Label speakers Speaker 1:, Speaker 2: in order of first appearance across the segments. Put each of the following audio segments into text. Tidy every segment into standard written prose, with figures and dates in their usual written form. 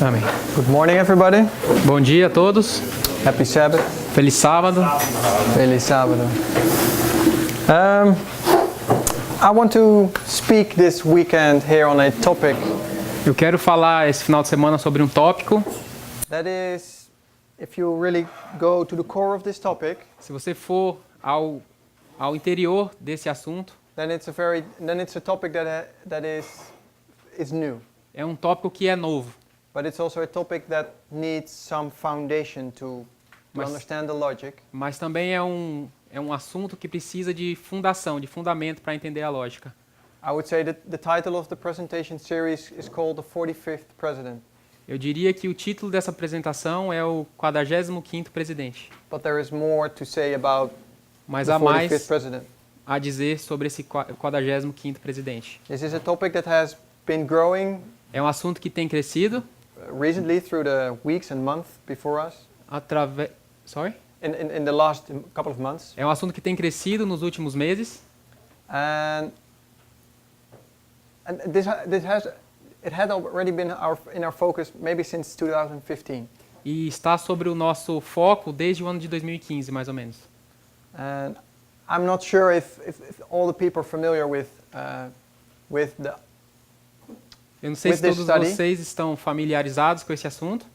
Speaker 1: Amém.
Speaker 2: Good morning, everybody.
Speaker 1: Bom dia a todos.
Speaker 2: Happy Sabbath.
Speaker 1: Feliz sábado.
Speaker 2: Feliz sábado. I want to speak this weekend here on a topic
Speaker 1: Eu quero falar esse final de semana sobre um tópico.
Speaker 2: that is, if you really go to the core of this topic,
Speaker 1: Se você for ao interior desse assunto,
Speaker 2: then it's a topic that is new.
Speaker 1: é um tópico que é novo.
Speaker 2: But it's also a topic that needs some foundation to
Speaker 1: Mas-
Speaker 2: understand the logic.
Speaker 1: Mas também é um assunto que precisa de fundação, de fundamento para entender a lógica.
Speaker 2: I would say that the title of the presentation series is called The 45th President.
Speaker 1: Eu diria que o título dessa apresentação é o 45º presidente.
Speaker 2: But there is more to say about
Speaker 1: Mas
Speaker 2: the
Speaker 1: há
Speaker 2: 45th
Speaker 1: mais
Speaker 2: President.
Speaker 1: a dizer sobre esse 45º presidente.
Speaker 2: This is a topic that has been growing
Speaker 1: É um assunto que tem crescido
Speaker 2: recently through the weeks and months before us.
Speaker 1: através... Sorry?
Speaker 2: In the last couple of months.
Speaker 1: É um assunto que tem crescido nos últimos meses.
Speaker 2: And it had already been in our focus maybe since 2015.
Speaker 1: E está sobre o nosso foco desde o ano de 2015, mais ou menos.
Speaker 2: And I'm not sure if all the people are familiar with the
Speaker 1: Eu não sei
Speaker 2: With
Speaker 1: se
Speaker 2: this
Speaker 1: todos
Speaker 2: study.
Speaker 1: vocês estão familiarizados com esse assunto.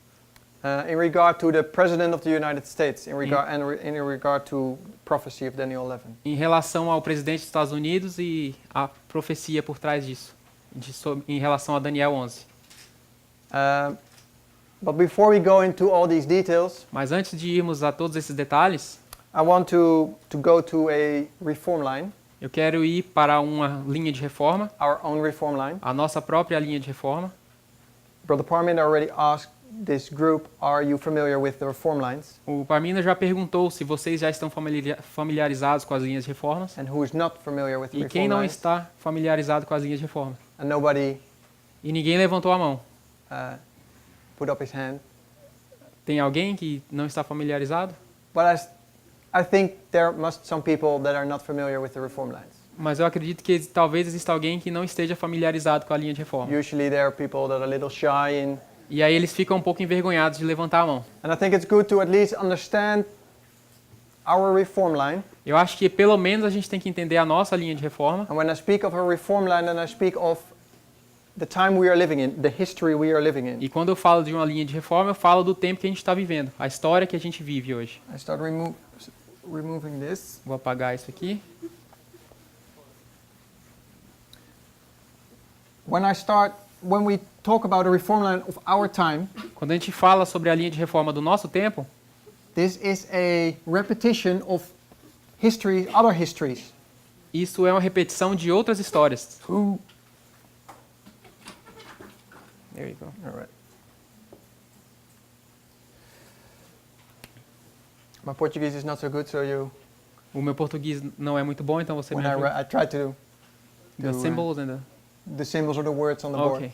Speaker 2: in regard to the President of the United States, in regard to prophecy of Daniel 11.
Speaker 1: Em relação ao presidente dos Estados Unidos e a profecia por trás disso, em relação a Daniel 11.
Speaker 2: But before we go into all these details,
Speaker 1: Mas antes de irmos a todos esses detalhes,
Speaker 2: I want to go to a reform line,
Speaker 1: eu quero ir para uma linha de reforma,
Speaker 2: our own reform line.
Speaker 1: a nossa própria linha de reforma.
Speaker 2: Brother Parmin already asked this group, are you familiar with the reform lines?
Speaker 1: O Parmina já perguntou se vocês já estão familiarizados com as linhas de reformas.
Speaker 2: And who is not familiar with the
Speaker 1: E quem
Speaker 2: reform
Speaker 1: não
Speaker 2: lines?
Speaker 1: está familiarizado com as linhas de reforma?
Speaker 2: And nobody
Speaker 1: E ninguém levantou a mão.
Speaker 2: put up his hand.
Speaker 1: Tem alguém que não está familiarizado?
Speaker 2: But I think there must some people that are not familiar with the reform lines.
Speaker 1: Mas eu acredito que talvez exista alguém que não esteja familiarizado com a linha de reforma.
Speaker 2: Usually there are people that are a little shy
Speaker 1: E aí eles ficam um pouco envergonhados de levantar a mão.
Speaker 2: and I think it's good to at least understand our reform line.
Speaker 1: Eu acho que pelo menos a gente tem que entender a nossa linha de reforma.
Speaker 2: And when I speak of a reform line, then I speak of the time we are living in, the history we are living in.
Speaker 1: E quando eu falo de uma linha de reforma, eu falo do tempo que a gente está vivendo, a história que a gente vive hoje.
Speaker 2: I start removing this.
Speaker 1: Vou apagar isso aqui.
Speaker 2: When we talk about a reform line of our time,
Speaker 1: Quando a gente fala sobre a linha de reforma do nosso tempo,
Speaker 2: this is a repetition of history, other histories.
Speaker 1: isso é uma repetição de outras histórias. There you go.
Speaker 2: All right. My Portuguese is not so good, so
Speaker 1: O meu português não é muito bom, então você me
Speaker 2: when
Speaker 1: ajuda.
Speaker 2: I try to
Speaker 1: The
Speaker 2: do,
Speaker 1: symbols and
Speaker 2: the symbols or the words on the board.
Speaker 1: Okay.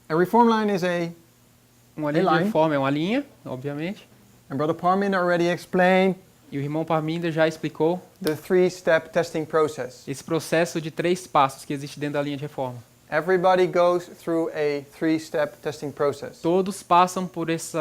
Speaker 2: A reform line is
Speaker 1: Uma linha de
Speaker 2: line.
Speaker 1: reforma é uma linha, obviamente.
Speaker 2: and Brother Parmin already explained
Speaker 1: E o irmão Parminda já explicou
Speaker 2: the three-step testing process.
Speaker 1: esse processo de 3 passos que existe dentro da linha de reforma.
Speaker 2: Everybody goes through a three-step testing process.
Speaker 1: Todos passam por esse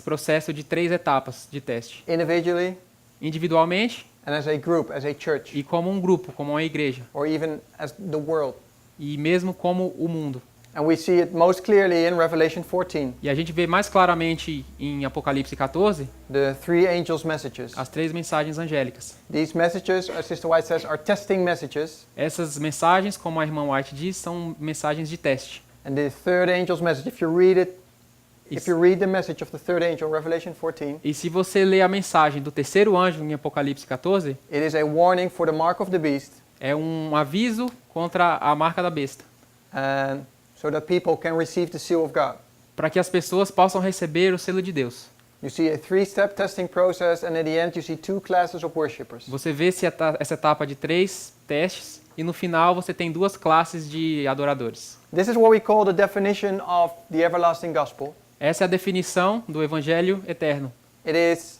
Speaker 1: processo de 3 etapas de teste.
Speaker 2: Individually
Speaker 1: Individualmente
Speaker 2: and as a group, as a church,
Speaker 1: e como um grupo, como uma igreja.
Speaker 2: or even as the world.
Speaker 1: E mesmo como o mundo.
Speaker 2: And we see it most clearly in Revelation 14,
Speaker 1: E a gente vê mais claramente em Apocalipse 14
Speaker 2: the three angels' messages.
Speaker 1: as 3 mensagens angélicas.
Speaker 2: These messages, as Sister White says, are testing messages.
Speaker 1: Essas mensagens, como a irmã White diz, são mensagens de teste.
Speaker 2: And the third angel's message, if you read the message of the third angel in Revelation 14,
Speaker 1: E se você ler a mensagem do terceiro anjo em Apocalipse 14,
Speaker 2: it is a warning for the mark of the beast,
Speaker 1: é um aviso contra a marca da besta,
Speaker 2: and so that people can receive the seal of God.
Speaker 1: para que as pessoas possam receber o selo de Deus.
Speaker 2: You see a three-step testing process, and at the end you see two classes of worshippers.
Speaker 1: Você vê essa etapa de 3 testes e no final você tem 2 classes de adoradores.
Speaker 2: This is what we call the definition of the everlasting gospel.
Speaker 1: Essa é a definição do Evangelho eterno.
Speaker 2: It is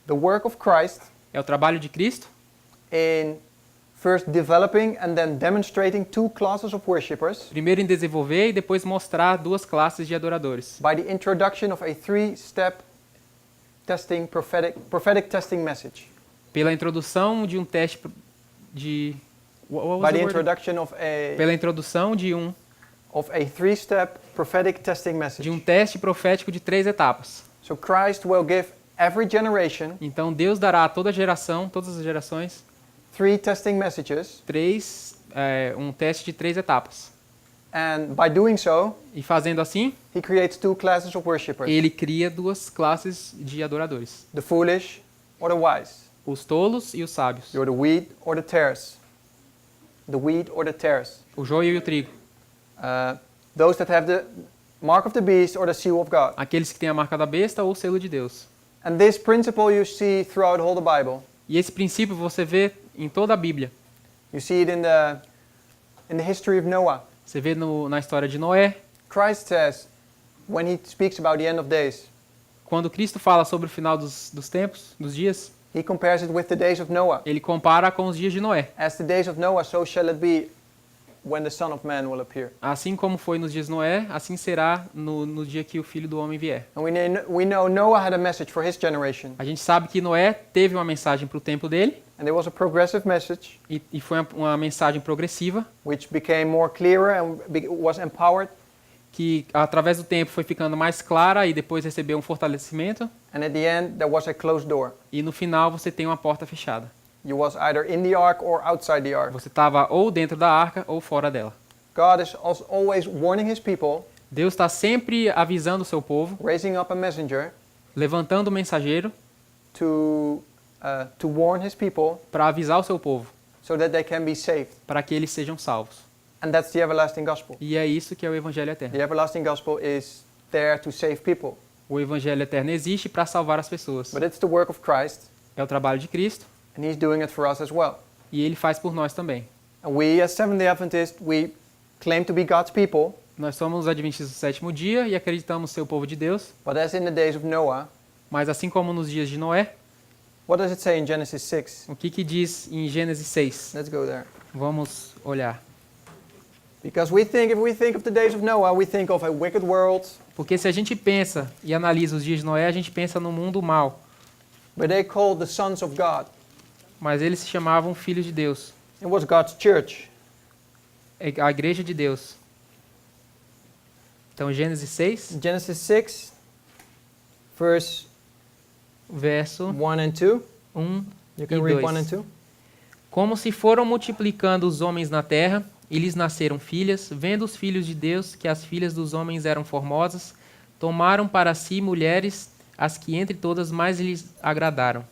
Speaker 2: the work of Christ
Speaker 1: É o trabalho de Cristo
Speaker 2: in first developing and then demonstrating two classes of worshippers
Speaker 1: Primeiro em desenvolver e depois mostrar duas classes de adoradores.
Speaker 2: by the introduction of a three-step testing prophetic testing message.
Speaker 1: Pela introdução de um teste de... what was
Speaker 2: By
Speaker 1: the
Speaker 2: the
Speaker 1: word?
Speaker 2: introduction
Speaker 1: Pela introdução
Speaker 2: of a three-step prophetic testing
Speaker 1: de
Speaker 2: message.
Speaker 1: um teste profético de 3 etapas.
Speaker 2: So Christ will give every generation
Speaker 1: Então Deus dará a toda geração, todas as gerações,
Speaker 2: three testing messages,
Speaker 1: um teste de 3 etapas.
Speaker 2: and by doing so,
Speaker 1: E fazendo assim,
Speaker 2: he creates two classes of worshippers,
Speaker 1: ele cria duas classes de adoradores.
Speaker 2: the foolish or the wise.
Speaker 1: Os tolos e os sábios.
Speaker 2: You're the wheat or the tares. The wheat or the tares.
Speaker 1: O joio e o trigo.
Speaker 2: Those that have the mark of the beast or the seal of God.
Speaker 1: Aqueles que têm a marca da besta ou o selo de Deus.
Speaker 2: And this principle you see throughout all the Bible.
Speaker 1: E esse princípio você vê em toda a Bíblia.
Speaker 2: You see it in the history of Noah.
Speaker 1: Você vê na história de Noé.
Speaker 2: Christ says, when he speaks about the end of days,
Speaker 1: Quando Cristo fala sobre o final dos tempos, dos dias,
Speaker 2: he compares it with the days of Noah.
Speaker 1: ele compara com os dias de Noé.
Speaker 2: As the days of Noah, so shall it be when the Son of Man will appear.
Speaker 1: Assim como foi nos dias de Noé, assim será no dia que o Filho do Homem vier.
Speaker 2: And we know Noah had a message for his generation.
Speaker 1: A gente sabe que Noé teve uma mensagem para o tempo dele,
Speaker 2: And it was a progressive message
Speaker 1: e foi uma mensagem progressiva,
Speaker 2: which became more clearer and was empowered.
Speaker 1: que através do tempo foi ficando mais clara e depois recebeu um fortalecimento,
Speaker 2: And at the end, there was a closed door.
Speaker 1: e no final você tem uma porta fechada.
Speaker 2: You was either in the ark or outside the ark.
Speaker 1: Você estava ou dentro da arca ou fora dela.
Speaker 2: God is also always warning his people,
Speaker 1: Deus está sempre avisando o seu povo,
Speaker 2: raising up a messenger
Speaker 1: levantando o mensageiro
Speaker 2: to warn his people
Speaker 1: para avisar o seu povo,
Speaker 2: so that they can be saved.
Speaker 1: para que eles sejam salvos.
Speaker 2: And that's the everlasting gospel.
Speaker 1: E é isso que é o Evangelho Eterno.
Speaker 2: The everlasting gospel is there to save people.
Speaker 1: O Evangelho Eterno existe para salvar as pessoas.
Speaker 2: But it's the work of Christ,
Speaker 1: É o trabalho de Cristo
Speaker 2: and he's doing it for us as well.
Speaker 1: e Ele faz por nós também.
Speaker 2: And we, as Seventh-day Adventists, we claim to be God's people,
Speaker 1: Nós somos os adventistas do sétimo dia e acreditamos ser o povo de Deus,
Speaker 2: but as in the days of Noah,
Speaker 1: mas assim como nos dias de Noé,
Speaker 2: what does it say in Genesis 6?
Speaker 1: o que diz em Gênesis 6?
Speaker 2: Let's go there.
Speaker 1: Vamos olhar.
Speaker 2: Because if we think of the days of Noah, we think of a wicked world,
Speaker 1: Porque se a gente pensa e analisa os dias de Noé, a gente pensa no mundo mal,
Speaker 2: but they called the sons of God.
Speaker 1: mas eles se chamavam filhos de Deus,
Speaker 2: It was God's church.
Speaker 1: a igreja de Deus. Então, Gênesis 6,
Speaker 2: Genesis 6, verse
Speaker 1: verso
Speaker 2: 1 and 2.
Speaker 1: 1
Speaker 2: You can
Speaker 1: e
Speaker 2: read
Speaker 1: 2.
Speaker 2: 1 and 2.
Speaker 1: Como se foram multiplicando os homens na terra, e lhes nasceram filhas, vendo os filhos de Deus que as filhas dos homens eram formosas, tomaram para si mulheres, as que entre todas mais lhes agradaram.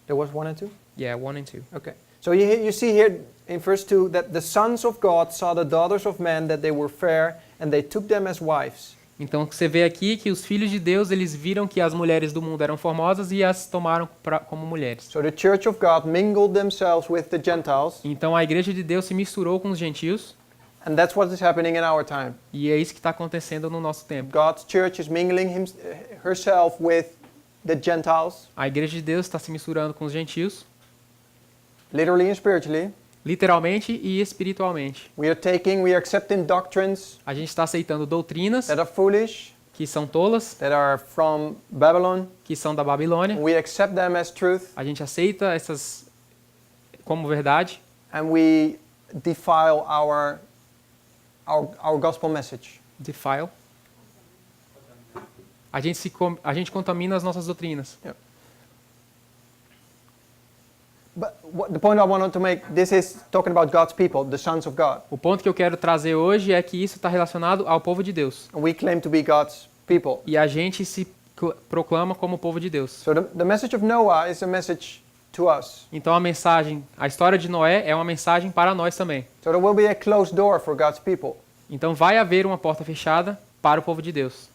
Speaker 2: There was 1 and 2?
Speaker 1: Yeah, 1 and 2.
Speaker 2: Okay. So you see here in verse 2 that the sons of God saw the daughters of men that they were fair, and they took them as wives.
Speaker 1: Então você vê aqui que os filhos de Deus, eles viram que as mulheres do mundo eram formosas e as tomaram como mulheres.
Speaker 2: So the church of God mingled themselves with the Gentiles,
Speaker 1: Então a igreja de Deus se misturou com os gentios,
Speaker 2: and that's what is happening in our time.
Speaker 1: e é isso que está acontecendo no nosso tempo.
Speaker 2: God's church is mingling herself with the Gentiles,
Speaker 1: A igreja de Deus está se misturando com os gentios,
Speaker 2: literally and spiritually.
Speaker 1: literalmente e espiritualmente.
Speaker 2: We are accepting doctrines
Speaker 1: A gente está aceitando doutrinas
Speaker 2: that are foolish,
Speaker 1: que são tolas,
Speaker 2: that are from Babylon.
Speaker 1: que são da Babilônia.
Speaker 2: We accept them as truth,
Speaker 1: A gente aceita essas como verdade
Speaker 2: and we defile our gospel message.
Speaker 1: defile. A gente contamina as nossas doutrinas.
Speaker 2: But the point I wanted to make, this is talking about God's people, the sons of God.
Speaker 1: O ponto que eu quero trazer hoje é que isso está relacionado ao povo de Deus.
Speaker 2: And we claim to be God's people.
Speaker 1: E a gente se proclama como povo de Deus.
Speaker 2: So the message of Noah is a message to us.
Speaker 1: Então a história de Noé é uma mensagem para nós também.
Speaker 2: So there will be a closed door for God's people.
Speaker 1: Então vai haver uma porta fechada para o povo de Deus.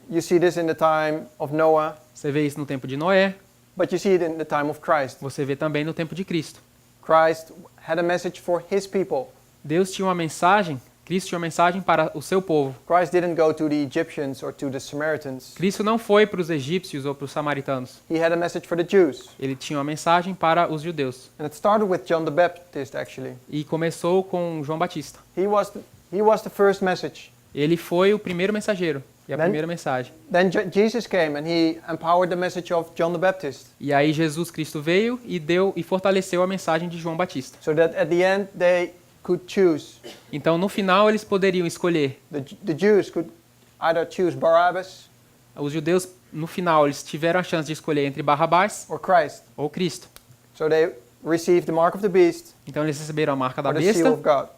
Speaker 2: You see this in the time of Noah,
Speaker 1: Você vê isso no tempo de Noé,
Speaker 2: but you see it in the time of Christ.
Speaker 1: você vê também no tempo de Cristo.
Speaker 2: Christ had a message for his people.
Speaker 1: Deus tinha uma mensagem Cristo tinha uma mensagem para o seu povo.
Speaker 2: Christ didn't go to the Egyptians or to the Samaritans.
Speaker 1: Cristo não foi para os egípcios ou para os samaritanos.
Speaker 2: He had a message for the Jews.
Speaker 1: Ele tinha uma mensagem para os judeus.
Speaker 2: And it started with John the Baptist, actually.
Speaker 1: E começou com João Batista.
Speaker 2: He was the first message.
Speaker 1: Ele foi o primeiro mensageiro e a
Speaker 2: Then-
Speaker 1: primeira mensagem.
Speaker 2: Then Jesus came and he empowered the message of John the Baptist.
Speaker 1: E aí Jesus Cristo veio e deu e fortaleceu a mensagem de João Batista.
Speaker 2: So that at the end they could choose.
Speaker 1: Então no final eles poderiam escolher.
Speaker 2: The Jews could either choose Barabbas
Speaker 1: Os judeus no final eles tiveram a chance de escolher entre Barrabás
Speaker 2: or Christ.
Speaker 1: ou Cristo.
Speaker 2: So they received the mark of the beast
Speaker 1: Então eles receberam a marca da
Speaker 2: or the seal of
Speaker 1: besta
Speaker 2: God.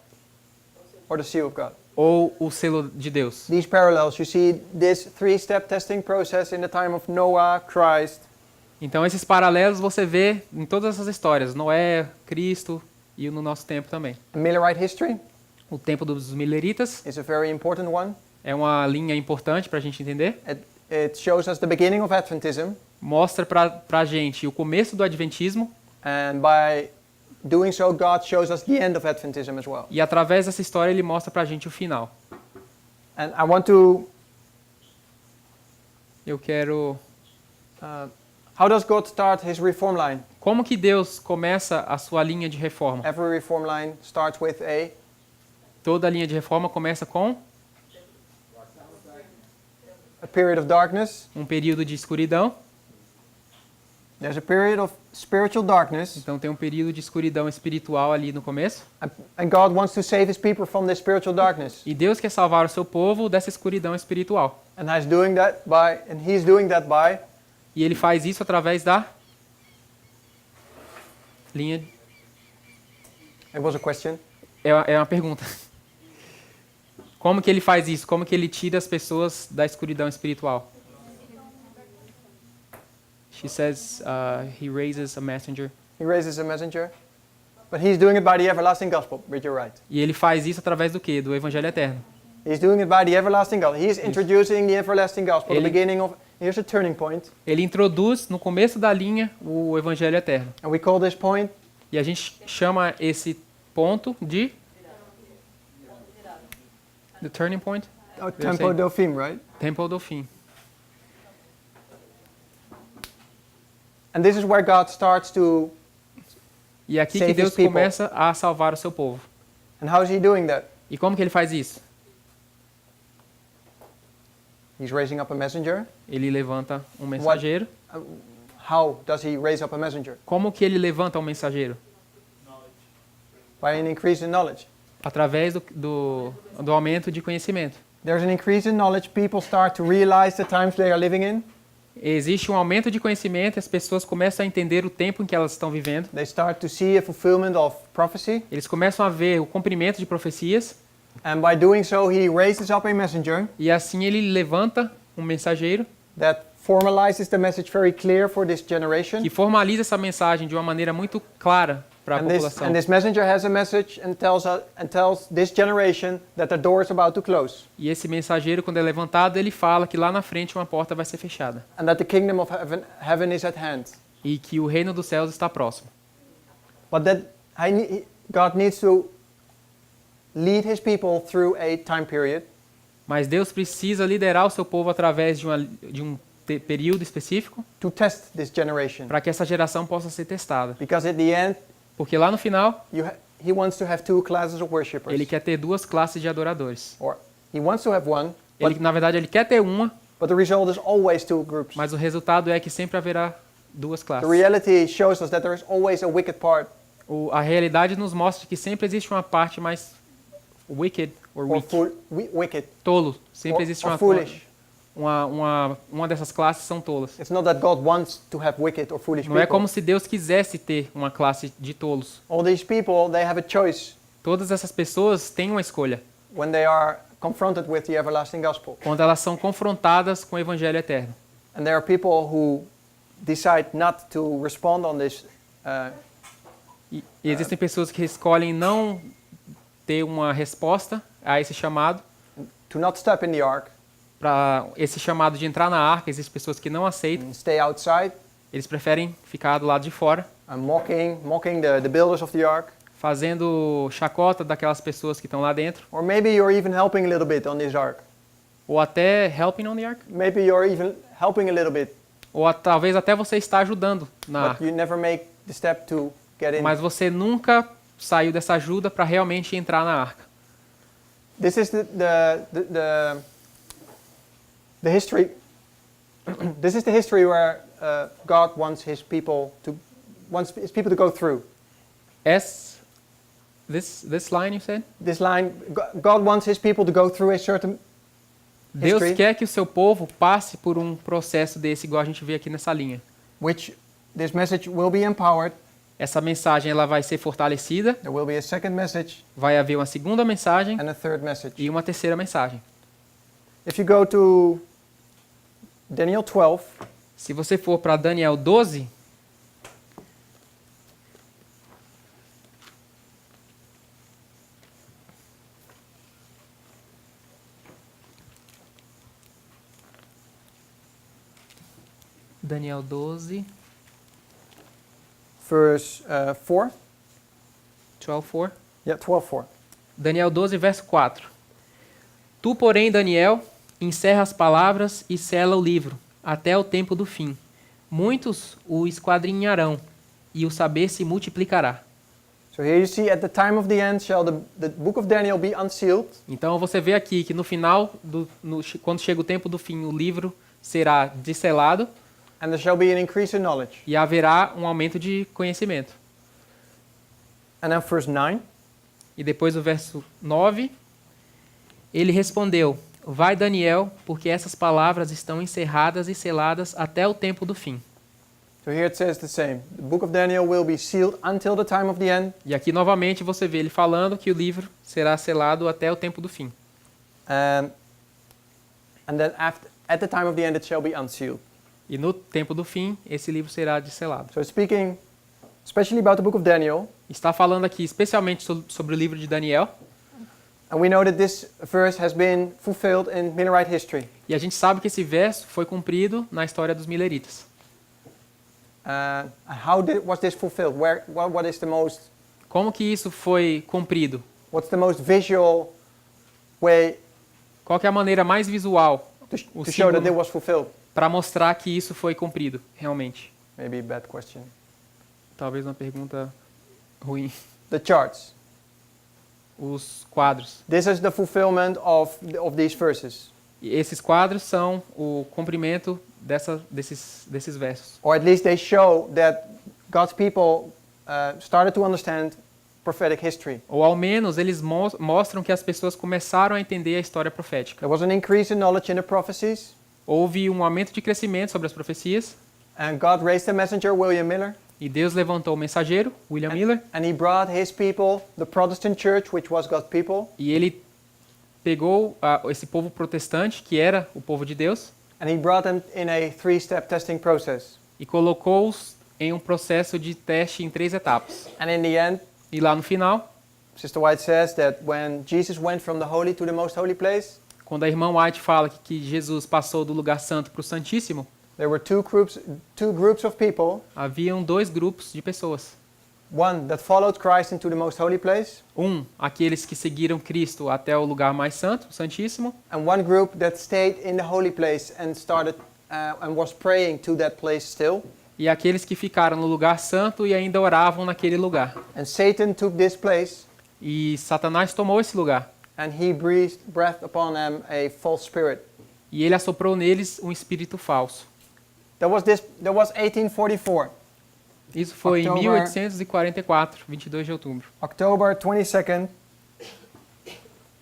Speaker 2: Or the seal of God.
Speaker 1: ou o selo de Deus.
Speaker 2: These parallels, you see this three-step testing process in the time of Noah, Christ,
Speaker 1: Então esses paralelos você vê em todas essas histórias, Noé, Cristo e no nosso tempo também.
Speaker 2: Millerite history
Speaker 1: O tempo dos mileritas
Speaker 2: is a very important one.
Speaker 1: é uma linha importante para a gente entender.
Speaker 2: It shows us the beginning of Adventism,
Speaker 1: Mostra para a gente o começo do Adventismo
Speaker 2: and by doing so, God shows us the end of Adventism as well.
Speaker 1: e através dessa história ele mostra para a gente o final.
Speaker 2: And I want to,
Speaker 1: Eu quero...
Speaker 2: how does God start his reform line?
Speaker 1: Como que Deus começa a sua linha de reforma?
Speaker 2: Every reform line starts with
Speaker 1: Toda linha de reforma começa com
Speaker 2: a period of darkness.
Speaker 1: um período de escuridão.
Speaker 2: There's a period of spiritual darkness,
Speaker 1: Então tem um período de escuridão espiritual ali no começo.
Speaker 2: and God wants to save his people from this spiritual darkness.
Speaker 1: E Deus quer salvar o seu povo dessa escuridão espiritual.
Speaker 2: And he's doing that by
Speaker 1: E ele faz isso através da linha...
Speaker 2: it was a question.
Speaker 1: É uma pergunta. Como que ele faz isso? Como que ele tira as pessoas da escuridão espiritual? She says he raises a messenger.
Speaker 2: He raises a messenger. But he's doing it by the everlasting gospel, but you're right.
Speaker 1: E ele faz isso através do quê? Do evangelho eterno.
Speaker 2: He's doing it by the everlasting gospel. He's introducing the everlasting gospel, the
Speaker 1: Ele-
Speaker 2: beginning of, here's a turning point.
Speaker 1: Ele introduz no começo da linha o evangelho eterno.
Speaker 2: And we call this point,
Speaker 1: E a gente chama esse ponto de the turning point,
Speaker 2: Tempo Dauphim, right?
Speaker 1: tempo do fim.
Speaker 2: And this is where God starts to,
Speaker 1: E é aqui
Speaker 2: Save
Speaker 1: que Deus
Speaker 2: his people.
Speaker 1: começa a salvar o seu povo.
Speaker 2: and how is he doing that?
Speaker 1: E como que ele faz isso?
Speaker 2: He's raising up a messenger.
Speaker 1: Ele levanta um mensageiro.
Speaker 2: How does he raise up a messenger?
Speaker 1: Como que ele levanta um mensageiro?
Speaker 2: By an increase in knowledge.
Speaker 1: Através do aumento de conhecimento.
Speaker 2: There's an increase in knowledge. People start to realize the times they are living in.
Speaker 1: Existe um aumento de conhecimento e as pessoas começam a entender o tempo em que elas estão vivendo.
Speaker 2: They start to see a fulfillment of prophecy.
Speaker 1: Eles começam a ver o cumprimento de profecias
Speaker 2: And by doing so, he raises up a messenger
Speaker 1: e assim ele levanta um mensageiro
Speaker 2: that formalizes the message very clear for this generation.
Speaker 1: que formaliza essa mensagem de uma maneira muito clara para a população.
Speaker 2: And this messenger has a message and tells this generation that the door is about to close
Speaker 1: E esse mensageiro, quando é levantado, ele fala que lá na frente uma porta vai ser fechada
Speaker 2: and that the kingdom of heaven is at hand.
Speaker 1: e que o reino dos céus está próximo.
Speaker 2: But that God needs to lead his people through a time period
Speaker 1: Mas Deus precisa liderar o seu povo através de um período específico
Speaker 2: to test this generation.
Speaker 1: para que essa geração possa ser testada.
Speaker 2: Because at the end,
Speaker 1: Porque lá no final,
Speaker 2: he wants to have two classes of worshippers.
Speaker 1: ele quer ter duas classes de adoradores.
Speaker 2: Or he wants to have one,
Speaker 1: Ele, na verdade, ele quer ter uma,
Speaker 2: but the result is always two groups.
Speaker 1: mas o resultado é que sempre haverá duas
Speaker 2: The
Speaker 1: classes.
Speaker 2: reality shows us that there is always a wicked part
Speaker 1: A realidade nos mostra que sempre existe uma parte mais wicked or
Speaker 2: or
Speaker 1: weak,
Speaker 2: wicked
Speaker 1: tolo. Sempre
Speaker 2: or,
Speaker 1: existe
Speaker 2: or
Speaker 1: uma
Speaker 2: foolish.
Speaker 1: uma dessas classes são tolas.
Speaker 2: It's not that God wants to have wicked or foolish
Speaker 1: Não é
Speaker 2: people.
Speaker 1: como se Deus quisesse ter uma classe de tolos.
Speaker 2: All these people, they have a choice
Speaker 1: Todas essas pessoas têm uma escolha
Speaker 2: when they are confronted with the everlasting gospel.
Speaker 1: quando elas são confrontadas com o evangelho eterno.
Speaker 2: And there are people who decide not to respond on this
Speaker 1: E existem pessoas que escolhem não ter uma resposta a esse chamado,
Speaker 2: to not step in the ark
Speaker 1: para esse chamado de entrar na arca. Existem pessoas que não aceitam,
Speaker 2: and stay outside
Speaker 1: eles preferem ficar do lado de fora,
Speaker 2: and mocking the builders of the ark.
Speaker 1: fazendo chacota daquelas pessoas que estão lá dentro,
Speaker 2: Or maybe you're even helping a little bit on this ark.
Speaker 1: ou até helping on the ark,
Speaker 2: Maybe you're even helping a little bit,
Speaker 1: ou talvez até você está ajudando na
Speaker 2: but
Speaker 1: arca,
Speaker 2: you never make the step to get in.
Speaker 1: mas você nunca saiu dessa ajuda para realmente entrar na arca.
Speaker 2: This is the history. This is the history where God wants His people to go through.
Speaker 1: This line you said?
Speaker 2: This line, God wants His people to go through a certain
Speaker 1: Deus
Speaker 2: history,
Speaker 1: quer que o seu povo passe por um processo desse, igual a gente vê aqui nessa linha.
Speaker 2: which this message will be empowered.
Speaker 1: Essa mensagem ela vai ser fortalecida,
Speaker 2: There will be a second message
Speaker 1: vai haver uma segunda mensagem
Speaker 2: and a third message.
Speaker 1: e uma terceira mensagem.
Speaker 2: If you go to Daniel 12,
Speaker 1: Se você for para Daniel 12, Daniel 12,
Speaker 2: verse 4.
Speaker 1: 12:4.
Speaker 2: Yeah, 12:4.
Speaker 1: Daniel 12, verso 4. Tu, porém, Daniel, encerra as palavras e sela o livro, até o tempo do fim. Muitos o esquadrinharão, e o saber se multiplicará.
Speaker 2: So here you see, at the time of the end shall the book of Daniel be unsealed,
Speaker 1: Então você vê aqui que no final, quando chega o tempo do fim, o livro será desselado
Speaker 2: and there shall be an increase in knowledge.
Speaker 1: e haverá um aumento de conhecimento.
Speaker 2: And then verse 9.
Speaker 1: E depois o verso 9, ele respondeu, vai Daniel, porque essas palavras estão encerradas e seladas até o tempo do fim.
Speaker 2: So here it says the same. The book of Daniel will be sealed until the time of the end.
Speaker 1: E aqui novamente você vê ele falando que o livro será selado até o tempo do fim.
Speaker 2: And then at the time of the end it shall be unsealed.
Speaker 1: E no tempo do fim, esse livro será desselado.
Speaker 2: So speaking especially about the book of Daniel,
Speaker 1: Está falando aqui especialmente sobre o livro de Daniel.
Speaker 2: and we know that this verse has been fulfilled in Millerite history.
Speaker 1: E a gente sabe que esse verso foi cumprido na história dos Mileritas.
Speaker 2: Was this fulfilled? What is the most?
Speaker 1: Como que isso foi cumprido?
Speaker 2: What's the most visual way
Speaker 1: Qual que é a maneira mais visual
Speaker 2: to show that it was fulfilled?
Speaker 1: para mostrar que isso foi cumprido, realmente?
Speaker 2: Maybe a bad question.
Speaker 1: Talvez uma pergunta ruim.
Speaker 2: The charts.
Speaker 1: Os quadros.
Speaker 2: This is the fulfillment of these verses.
Speaker 1: E esses quadros são o cumprimento desses versos.
Speaker 2: Or at least they show that God's people started to understand prophetic history.
Speaker 1: Ou ao menos eles mostram que as pessoas começaram a entender a história profética.
Speaker 2: There was an increase in knowledge in the prophecies,
Speaker 1: Houve um aumento de crescimento sobre as profecias
Speaker 2: and God raised a messenger, William Miller,
Speaker 1: e Deus levantou o mensageiro, William Miller,
Speaker 2: and he brought his people, the Protestant church, which was God's people,
Speaker 1: e ele pegou esse povo protestante, que era o povo de Deus,
Speaker 2: and he brought them in a three-step testing process.
Speaker 1: e colocou-os em um processo de teste em 3 etapas.
Speaker 2: And in the end,
Speaker 1: E lá no final,
Speaker 2: Sister White says that when Jesus went from the holy to the most holy place,
Speaker 1: quando a irmã White fala que Jesus passou do lugar santo para o Santíssimo,
Speaker 2: there were two groups of people,
Speaker 1: haviam 2 grupos de pessoas.
Speaker 2: one that followed Christ into the most holy place,
Speaker 1: Aqueles que seguiram Cristo até o lugar mais santo, o Santíssimo,
Speaker 2: and one group that stayed in the holy place and started and was praying to that place still.
Speaker 1: e aqueles que ficaram no lugar santo e ainda oravam naquele lugar.
Speaker 2: And Satan took this place,
Speaker 1: E Satanás tomou esse lugar.
Speaker 2: and he breathed breath upon them a false spirit.
Speaker 1: E ele assoprou neles um espírito falso.
Speaker 2: There was 1844,
Speaker 1: Isso foi em
Speaker 2: October-
Speaker 1: 1844, 22 de outubro.
Speaker 2: October 22nd,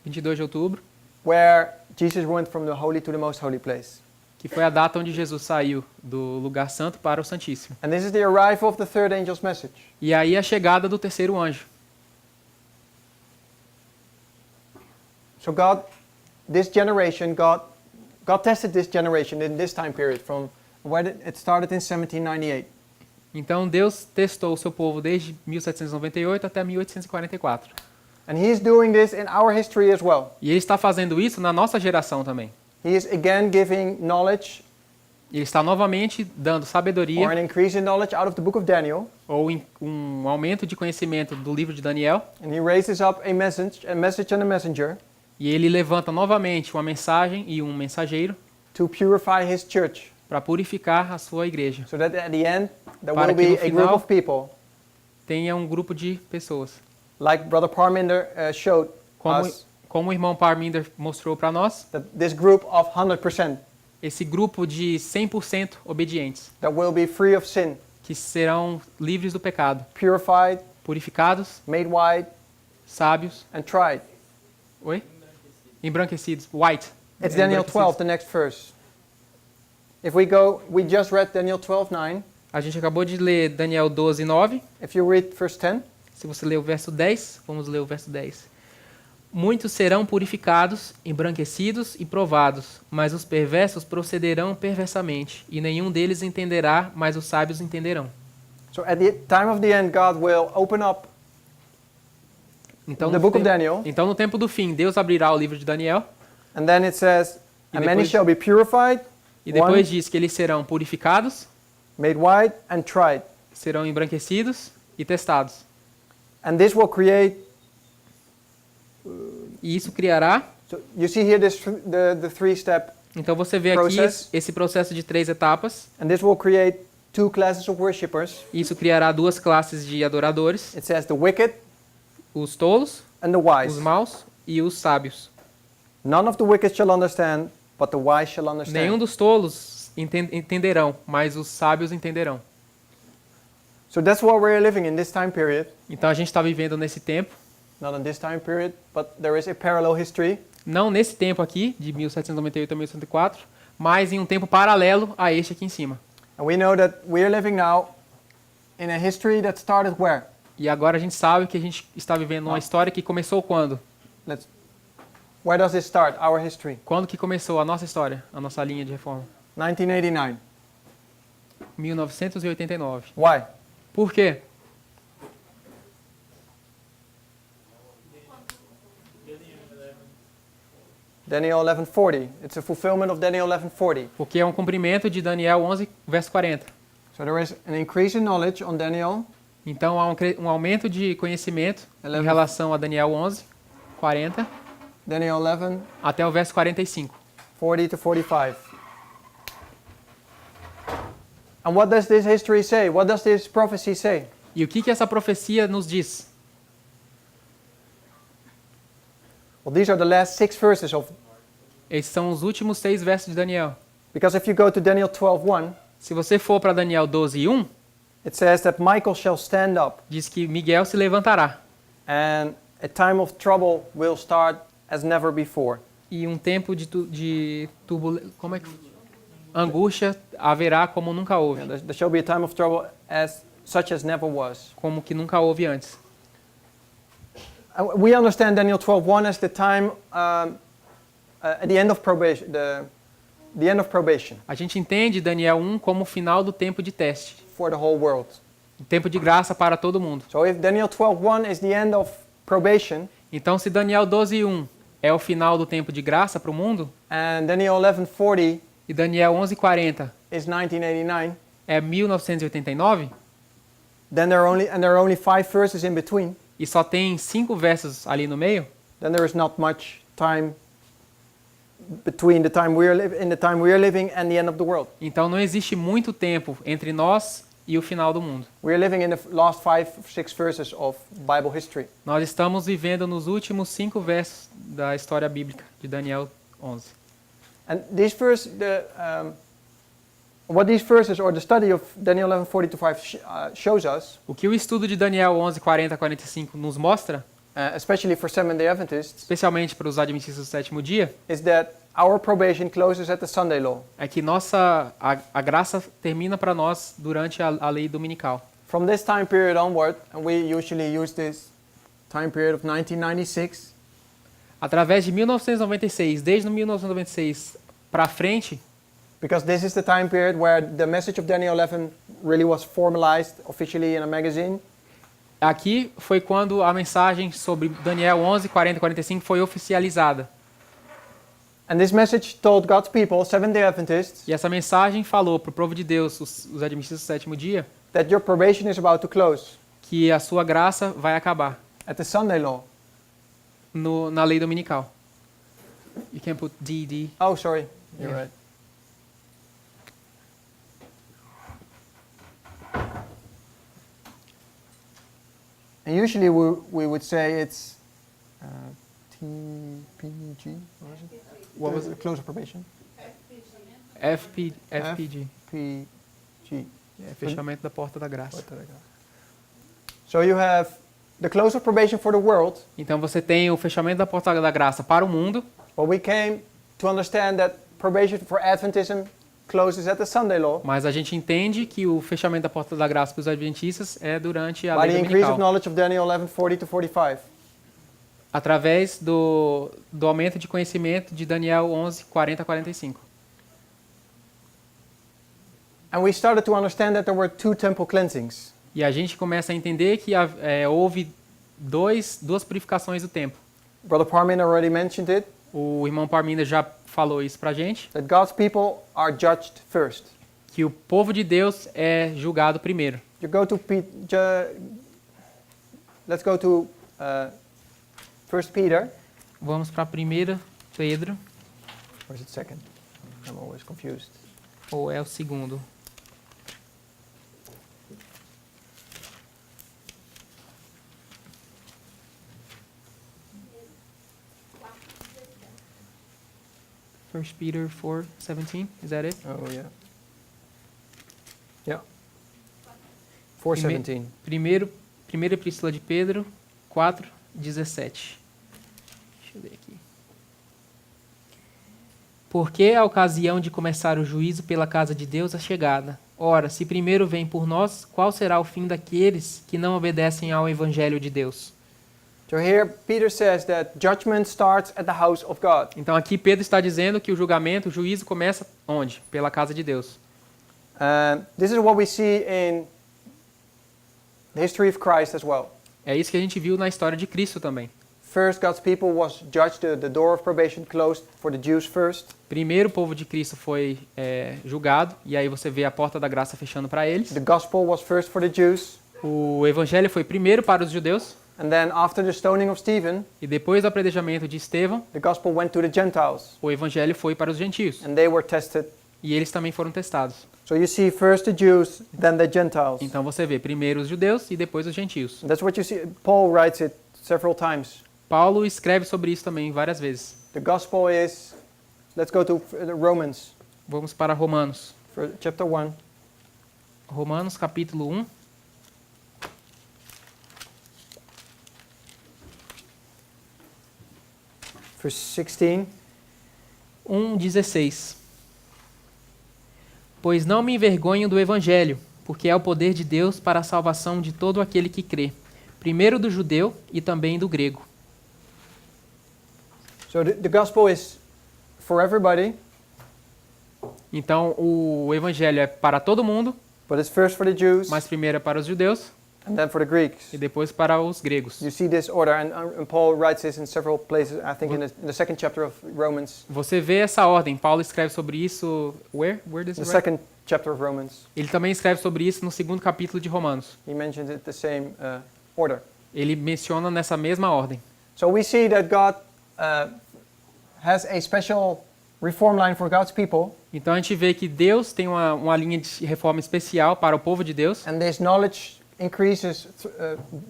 Speaker 1: 22 de outubro,
Speaker 2: where Jesus went from the holy to the most holy place.
Speaker 1: que foi a data onde Jesus saiu do lugar santo para o Santíssimo.
Speaker 2: And this is the arrival of the third angel's message.
Speaker 1: E aí a chegada do terceiro anjo.
Speaker 2: So God tested this generation in this time period from when it started in 1798.
Speaker 1: Então Deus testou o seu povo desde 1798 até 1844.
Speaker 2: And he is doing this in our history as well.
Speaker 1: E ele está fazendo isso na nossa geração também.
Speaker 2: He is again giving knowledge
Speaker 1: Ele está novamente dando
Speaker 2: or
Speaker 1: sabedoria
Speaker 2: an increase in knowledge out of the book of Daniel,
Speaker 1: ou um aumento de conhecimento do livro de Daniel,
Speaker 2: and he raises up a message and a messenger
Speaker 1: e ele levanta novamente uma mensagem e um mensageiro
Speaker 2: to purify his church,
Speaker 1: para purificar a sua igreja.
Speaker 2: so that at the end there
Speaker 1: Para
Speaker 2: will
Speaker 1: que no
Speaker 2: be a group
Speaker 1: final-
Speaker 2: of people,
Speaker 1: Tenha um grupo de pessoas.
Speaker 2: like Brother Parminder showed
Speaker 1: Como,
Speaker 2: us,
Speaker 1: como o irmão Parminder mostrou para nós,
Speaker 2: that this group of 100%
Speaker 1: esse grupo de 100% obedientes,
Speaker 2: that will be free of sin,
Speaker 1: que serão livres do pecado,
Speaker 2: purified,
Speaker 1: purificados,
Speaker 2: made white,
Speaker 1: sábios,
Speaker 2: and tried.
Speaker 1: oi? Embranquecidos, white.
Speaker 2: It's Daniel
Speaker 1: Embranquecidos.
Speaker 2: 12, the next verse. We just read Daniel 12:9.
Speaker 1: A gente acabou de ler Daniel 12, 9.
Speaker 2: If you read verse 10,
Speaker 1: Se você ler o verso 10, vamos ler o verso 10. Muitos serão purificados, embranquecidos e provados, mas os perversos procederão perversamente, e nenhum deles entenderá, mas os sábios entenderão.
Speaker 2: so at the time of the end, God will open up
Speaker 1: Então,
Speaker 2: the
Speaker 1: no
Speaker 2: book of
Speaker 1: tempo-
Speaker 2: Daniel,
Speaker 1: então, no tempo do fim, Deus abrirá o livro de Daniel,
Speaker 2: and then it says,
Speaker 1: E
Speaker 2: and many
Speaker 1: depois-
Speaker 2: shall be purified,
Speaker 1: e depois
Speaker 2: one,
Speaker 1: diz que eles serão purificados,
Speaker 2: made white, and tried.
Speaker 1: serão embranquecidos e testados.
Speaker 2: And this will create,
Speaker 1: E isso criará.
Speaker 2: so you see here the three-step,
Speaker 1: Então você vê aqui
Speaker 2: Process.
Speaker 1: esse processo de 3 etapas.
Speaker 2: and this will create two classes of worshippers.
Speaker 1: E isso criará 2 classes de adoradores:
Speaker 2: It says the wicked
Speaker 1: os tolos,
Speaker 2: and the wise.
Speaker 1: os maus e os sábios.
Speaker 2: None of the wicked shall understand, but the wise shall
Speaker 1: Nenhum
Speaker 2: understand.
Speaker 1: dos tolos entenderão, mas os sábios entenderão.
Speaker 2: So that's what we're living in this time period.
Speaker 1: Então a gente está vivendo nesse tempo,
Speaker 2: Not in this time period, but there is a parallel history.
Speaker 1: não nesse tempo aqui, de 1798 a 1104, mas em um tempo paralelo a este aqui em cima.
Speaker 2: And we know that we are living now in a history that started where?
Speaker 1: E agora a gente sabe que a gente está vivendo uma história que começou quando?
Speaker 2: Where does it start, our history?
Speaker 1: Quando que começou a nossa história, a nossa linha de reforma?
Speaker 2: 1989.
Speaker 1: 1989.
Speaker 2: Why?
Speaker 1: Por quê?
Speaker 2: Daniel 11:40. It's a fulfillment of Daniel 11:40.
Speaker 1: Porque é um cumprimento de Daniel 11, verso 40.
Speaker 2: So there is an increase in knowledge on Daniel
Speaker 1: Então há um aumento de conhecimento em
Speaker 2: 11.
Speaker 1: relação a Daniel 11, 40,
Speaker 2: Daniel 11,
Speaker 1: até o verso 45.
Speaker 2: 40 to 45. And what does this history say? What does this prophecy say?
Speaker 1: E o que essa profecia nos diz?
Speaker 2: Well, these are the last 6 verses of,
Speaker 1: Esses são os últimos 6 versos de Daniel.
Speaker 2: because if you go to Daniel 12:1,
Speaker 1: Se você for para Daniel 12, 1,
Speaker 2: it says that Michael shall stand up,
Speaker 1: diz que Miguel se levantará.
Speaker 2: and a time of trouble will start as never before.
Speaker 1: E um tempo de como é que angústia haverá como nunca houve,
Speaker 2: There shall be a time of trouble such as never was.
Speaker 1: como que nunca houve antes.
Speaker 2: We understand Daniel 12:1 as the time at the end of probation, the end of probation
Speaker 1: A gente entende Daniel 1 como o final do tempo de teste,
Speaker 2: for the whole world.
Speaker 1: o tempo de graça para todo mundo.
Speaker 2: So if Daniel 12:1 is the end of probation,
Speaker 1: Então, se Daniel 12:1 é o final do tempo de graça para o mundo,
Speaker 2: and Daniel 11:40
Speaker 1: e Daniel 11:40
Speaker 2: is 1989,
Speaker 1: é 1989,
Speaker 2: then there are only 5 verses in between.
Speaker 1: e só tem 5 versos ali no meio,
Speaker 2: Then there is not much time between the time we are living and the end of the world.
Speaker 1: então não existe muito tempo entre nós e o final do mundo.
Speaker 2: We are living in the last 5-6 verses of Bible history.
Speaker 1: Nós estamos vivendo nos últimos 5 versos da história bíblica de Daniel 11.
Speaker 2: And these what these verses or the study of Daniel 11:40-5 shows us,
Speaker 1: O que o estudo de Daniel 11:40 a 45 nos mostra,
Speaker 2: especially for Seventh-day Adventists,
Speaker 1: especialmente para os adventistas do sétimo dia,
Speaker 2: is that our probation closes at the Sunday law.
Speaker 1: é que a graça termina para nós durante a lei dominical.
Speaker 2: From this time period onward, and we usually use this time period of 1996,
Speaker 1: Através de 1996, desde 1996 para frente,
Speaker 2: because this is the time period where the message of Daniel 11 really was formalized officially in a magazine.
Speaker 1: aqui foi quando a mensagem sobre Daniel 11, 40 e 45 foi oficializada.
Speaker 2: And this message told God's people, Seventh-day Adventists,
Speaker 1: E essa mensagem falou para o povo de Deus, os adventistas do sétimo dia,
Speaker 2: that your probation is about to close
Speaker 1: que a sua graça vai acabar
Speaker 2: at the Sunday law.
Speaker 1: na lei dominical. You can put DD.
Speaker 2: Oh, sorry. You're
Speaker 1: Yeah.
Speaker 2: right. And usually we would say it's TPG. What was it? Close of probation?
Speaker 1: FPG.
Speaker 2: PG.
Speaker 1: É, fechamento da porta da graça.
Speaker 2: What did I got? So you have the close of probation for the world,
Speaker 1: Então você tem o fechamento da porta da graça para o mundo,
Speaker 2: but we came to understand that probation for Adventism closes at the Sunday law
Speaker 1: mas a gente entende que o fechamento da porta da graça para os adventistas é durante a
Speaker 2: by
Speaker 1: lei
Speaker 2: the increase of
Speaker 1: dominical,
Speaker 2: knowledge of Daniel 11:40 to 45.
Speaker 1: através do aumento de conhecimento de Daniel 11, 40 a 45.
Speaker 2: And we started to understand that there were two temple cleansings.
Speaker 1: E a gente começa a entender que houve duas purificações do templo.
Speaker 2: Brother Parmin already mentioned it,
Speaker 1: O irmão Parminda já falou isso pra gente,
Speaker 2: that God's people are judged first.
Speaker 1: que o povo de Deus é julgado primeiro.
Speaker 2: You go to let's go to 1 Peter.
Speaker 1: Vamos para 1 Pedro,
Speaker 2: Or is it second? I'm always confused.
Speaker 1: ou é o segundo? First Peter 4:17, is that it?
Speaker 2: Oh yeah. Yeah. 4:17.
Speaker 1: Primeira Epístola de Pedro 4:17. Deixa eu ver aqui. Porque a ocasião de começar o juízo pela casa de Deus é chegada. Ora, se primeiro vem por nós, qual será o fim daqueles que não obedecem ao evangelho de Deus?
Speaker 2: So here Peter says that judgment starts at the house of God.
Speaker 1: Então aqui Pedro está dizendo que o julgamento, o juízo começa onde? Pela casa de Deus.
Speaker 2: This is what we see in the history of Christ as well.
Speaker 1: É isso que a gente viu na história de Cristo também.
Speaker 2: First, God's people was judged, the door of probation closed for the Jews first.
Speaker 1: Primeiro o povo de Cristo foi julgado, e aí você vê a porta da graça fechando para eles.
Speaker 2: The gospel was first for the Jews.
Speaker 1: O evangelho foi primeiro para os judeus,
Speaker 2: And then after the stoning of Stephen,
Speaker 1: e depois do apedrejamento de Estevão,
Speaker 2: the gospel went to the Gentiles.
Speaker 1: o evangelho foi para os gentios,
Speaker 2: And they were tested.
Speaker 1: e eles também foram testados.
Speaker 2: So you see first the Jews, then the Gentiles.
Speaker 1: Então você vê primeiro os judeus e depois os gentios.
Speaker 2: And that's what you see. Paul writes it several times.
Speaker 1: Paulo escreve sobre isso também várias vezes.
Speaker 2: The gospel is, let's go to Romans,
Speaker 1: Vamos para Romanos.
Speaker 2: for chapter 1.
Speaker 1: Romanos capítulo 1.
Speaker 2: Verse 16.
Speaker 1: 1:16. Pois não me envergonho do evangelho, porque é o poder de Deus para a salvação de todo aquele que crê, primeiro do judeu e também do grego.
Speaker 2: So the gospel is for everybody,
Speaker 1: Então o evangelho é para todo mundo,
Speaker 2: but it's first for the Jews
Speaker 1: mas primeiro é para os judeus
Speaker 2: and then for the Greeks.
Speaker 1: e depois para os gregos.
Speaker 2: You see this order, and Paul writes this in several places, I think in the second chapter of Romans.
Speaker 1: Você vê essa ordem. Paulo escreve sobre isso. Where does
Speaker 2: The
Speaker 1: he write?
Speaker 2: second chapter of Romans.
Speaker 1: Ele também escreve sobre isso no segundo capítulo de Romanos.
Speaker 2: He mentions it the same order.
Speaker 1: Ele menciona nessa mesma ordem.
Speaker 2: So we see that God has a special reform line for God's people,
Speaker 1: Então a gente vê que Deus tem uma linha de reforma especial para o povo de Deus.
Speaker 2: and this knowledge increases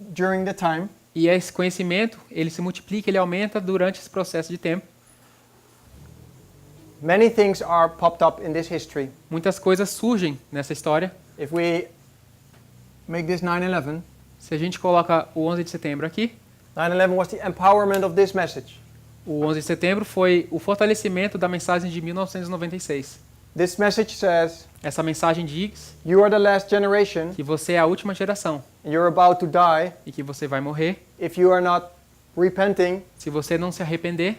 Speaker 2: during the time.
Speaker 1: E esse conhecimento, ele se multiplica, ele aumenta durante esse processo de tempo.
Speaker 2: Many things are popped up in this history.
Speaker 1: Muitas coisas surgem nessa história.
Speaker 2: If we make this 9/11,
Speaker 1: Se a gente coloca o 11 de setembro aqui,
Speaker 2: 9/11 was the empowerment of this message.
Speaker 1: o 11 de setembro foi o fortalecimento da mensagem de 1996.
Speaker 2: This message says,
Speaker 1: Essa mensagem diz
Speaker 2: you are the last generation,
Speaker 1: que você é a última geração
Speaker 2: and you're about to die.
Speaker 1: e que você vai morrer.
Speaker 2: If you are not repenting,
Speaker 1: Se você não se arrepender,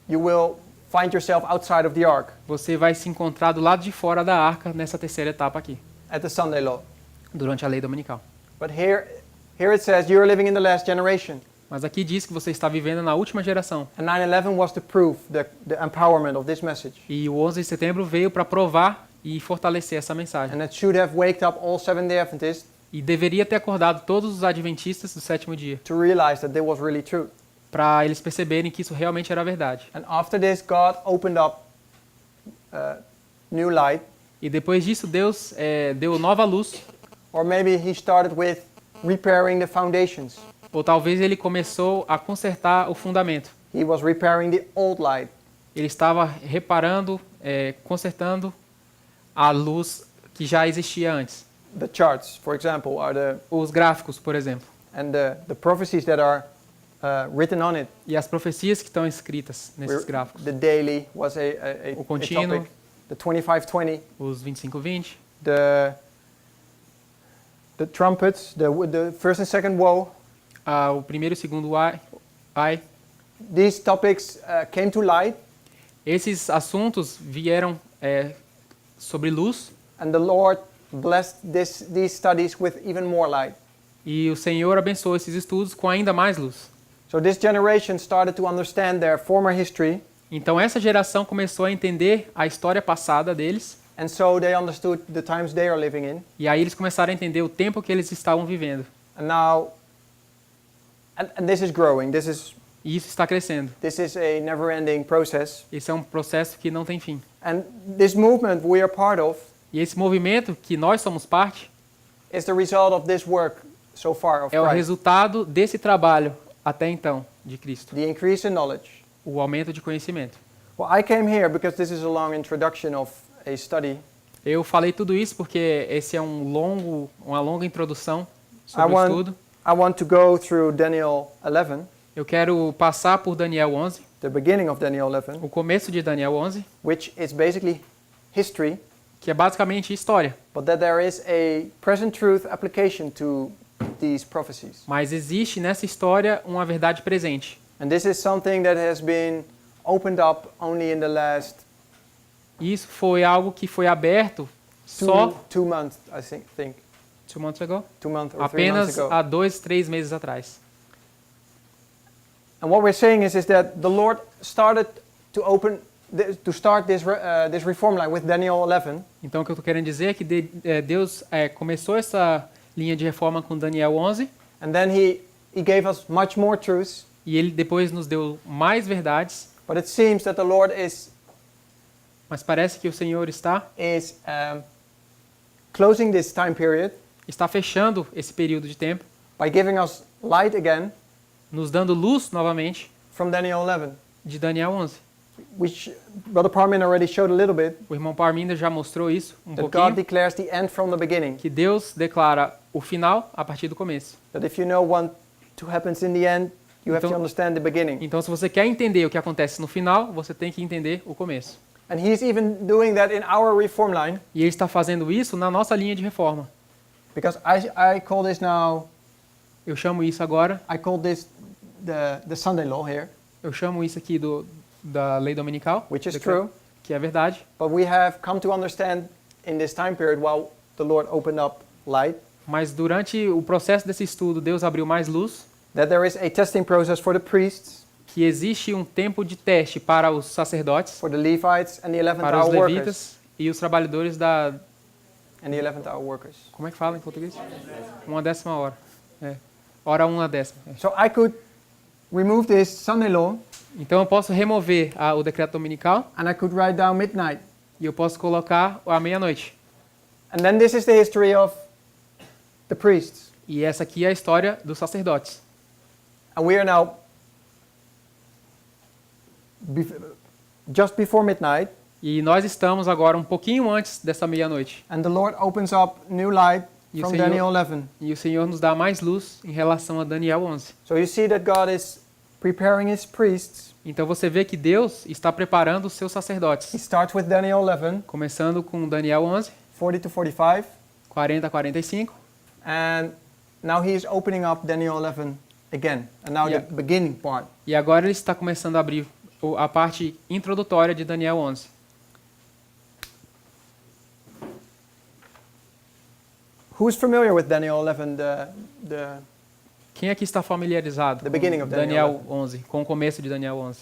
Speaker 2: you will find yourself outside of the ark
Speaker 1: você vai se encontrar do lado de fora da arca nessa terceira etapa aqui,
Speaker 2: at the Sunday law.
Speaker 1: durante a lei dominical.
Speaker 2: But here it says you are living in the last generation.
Speaker 1: Mas aqui diz que você está vivendo na última geração.
Speaker 2: And 9/11 was the proof, the empowerment of this message.
Speaker 1: E o 11 de setembro veio para provar e fortalecer essa mensagem.
Speaker 2: And it should have waked up all Seventh-day Adventists
Speaker 1: E deveria ter acordado todos os adventistas do sétimo dia,
Speaker 2: to realize that that was really true.
Speaker 1: para eles perceberem que isso realmente era verdade.
Speaker 2: And after this, God opened up new light,
Speaker 1: E depois disso, Deus deu nova luz,
Speaker 2: or maybe He started with repairing the foundations.
Speaker 1: ou talvez ele começou a consertar o fundamento.
Speaker 2: He was repairing the old light.
Speaker 1: Ele estava reparando, consertando a luz que já existia antes.
Speaker 2: The charts, for example, are
Speaker 1: Os gráficos, por exemplo,
Speaker 2: and the prophecies that are written on it.
Speaker 1: e as profecias que estão escritas nesses gráficos.
Speaker 2: The daily was
Speaker 1: O
Speaker 2: a
Speaker 1: contínuo,
Speaker 2: topic. The 25-20,
Speaker 1: os 25-20,
Speaker 2: the trumpets, the first and second woe.
Speaker 1: o primeiro e o segundo ai.
Speaker 2: These topics came to light,
Speaker 1: Esses assuntos vieram sobre luz,
Speaker 2: and the Lord blessed these studies with even more light.
Speaker 1: e o Senhor abençoou esses estudos com ainda mais luz.
Speaker 2: So this generation started to understand their former history,
Speaker 1: Então essa geração começou a entender a história passada deles,
Speaker 2: and so they understood the times they are living in.
Speaker 1: e aí eles começaram a entender o tempo que eles estavam vivendo.
Speaker 2: And now, and this is growing.
Speaker 1: E isso está crescendo.
Speaker 2: This is a never-ending process.
Speaker 1: Esse é um processo que não tem fim.
Speaker 2: And this movement we are part of
Speaker 1: E esse movimento que nós somos parte
Speaker 2: is the result of this work so far of
Speaker 1: é o
Speaker 2: Christ.
Speaker 1: resultado desse trabalho até então de Cristo,
Speaker 2: The increase in knowledge.
Speaker 1: o aumento de conhecimento.
Speaker 2: Well, I came here because this is a long introduction of a study.
Speaker 1: Eu falei tudo isso porque esse é uma longa introdução sobre o estudo.
Speaker 2: I want to go through Daniel 11,
Speaker 1: Eu quero passar por Daniel 11,
Speaker 2: the beginning of Daniel 11,
Speaker 1: o começo de Daniel 11,
Speaker 2: which is basically history,
Speaker 1: que é basicamente história.
Speaker 2: but that there is a present truth application to these prophecies.
Speaker 1: Mas existe nessa história uma verdade presente.
Speaker 2: And this is something that has been opened up only in the last
Speaker 1: E isso foi algo que foi aberto só
Speaker 2: two months, I think.
Speaker 1: 2 months ago?
Speaker 2: 2 months or 3 months
Speaker 1: Apenas
Speaker 2: ago.
Speaker 1: há 2, 3 meses atrás.
Speaker 2: And what we're saying is that the Lord started to start this reform line with Daniel 11.
Speaker 1: Então o que eu estou querendo dizer é que Deus começou essa linha de reforma com Daniel 11
Speaker 2: And then he gave us much more truths.
Speaker 1: e ele depois nos deu mais verdades,
Speaker 2: But it seems that the Lord is
Speaker 1: mas parece que o Senhor está
Speaker 2: closing this time period
Speaker 1: fechando esse período de tempo,
Speaker 2: by giving us light again
Speaker 1: nos dando luz novamente
Speaker 2: from Daniel 11,
Speaker 1: de Daniel 11.
Speaker 2: which Brother Parmin already showed a little bit,
Speaker 1: O irmão Parminda já mostrou isso
Speaker 2: that God
Speaker 1: pouquinho,
Speaker 2: declares the end from the beginning.
Speaker 1: que Deus declara o final a partir do começo.
Speaker 2: That if you know what happens in the end, you have to
Speaker 1: Então-
Speaker 2: understand the beginning.
Speaker 1: Então, se você quer entender o que acontece no final, você tem que entender o começo.
Speaker 2: And He's even doing that in our reform line,
Speaker 1: E ele está fazendo isso na nossa linha de reforma.
Speaker 2: because I call this now,
Speaker 1: Eu chamo isso agora,
Speaker 2: I call this the Sunday law here,
Speaker 1: eu chamo isso aqui da lei dominical,
Speaker 2: which is true.
Speaker 1: que é verdade.
Speaker 2: But we have come to understand in this time period while the Lord opened up light,
Speaker 1: Mas durante o processo desse estudo, Deus abriu mais luz,
Speaker 2: that there is a testing process for the priests,
Speaker 1: que existe um tempo de teste para os sacerdotes,
Speaker 2: for the Levites, and the 11th
Speaker 1: para os
Speaker 2: hour workers.
Speaker 1: levitas e os trabalhadores da...
Speaker 2: And the 11th hour workers.
Speaker 1: Como é que fala em português? 1/10 hora. Hora 1/10.
Speaker 2: So I could remove this Sunday law,
Speaker 1: Então eu posso remover o decreto dominical
Speaker 2: and I could write down midnight.
Speaker 1: e eu posso colocar a meia-noite.
Speaker 2: And then this is the history of the priests.
Speaker 1: E essa aqui é a história dos sacerdotes.
Speaker 2: And we are now just before midnight,
Speaker 1: E nós estamos agora um pouquinho antes dessa meia-noite.
Speaker 2: and the Lord opens up new light
Speaker 1: E o
Speaker 2: from
Speaker 1: Senhor-
Speaker 2: Daniel 11.
Speaker 1: E o Senhor nos dá mais luz em relação a Daniel 11.
Speaker 2: So you see that God is preparing His priests.
Speaker 1: Então você vê que Deus está preparando os seus
Speaker 2: He
Speaker 1: sacerdotes.
Speaker 2: starts with Daniel 11,
Speaker 1: Começando com Daniel 11,
Speaker 2: 40 to 45,
Speaker 1: 40 a 45.
Speaker 2: and now He is opening up Daniel 11 again. And now
Speaker 1: Yeah.
Speaker 2: the beginning part.
Speaker 1: E agora ele está começando a abrir a parte introdutória de Daniel 11.
Speaker 2: Who's familiar with Daniel 11,
Speaker 1: Quem aqui está familiarizado
Speaker 2: The
Speaker 1: com
Speaker 2: beginning of Daniel
Speaker 1: 11, com o começo de Daniel 11?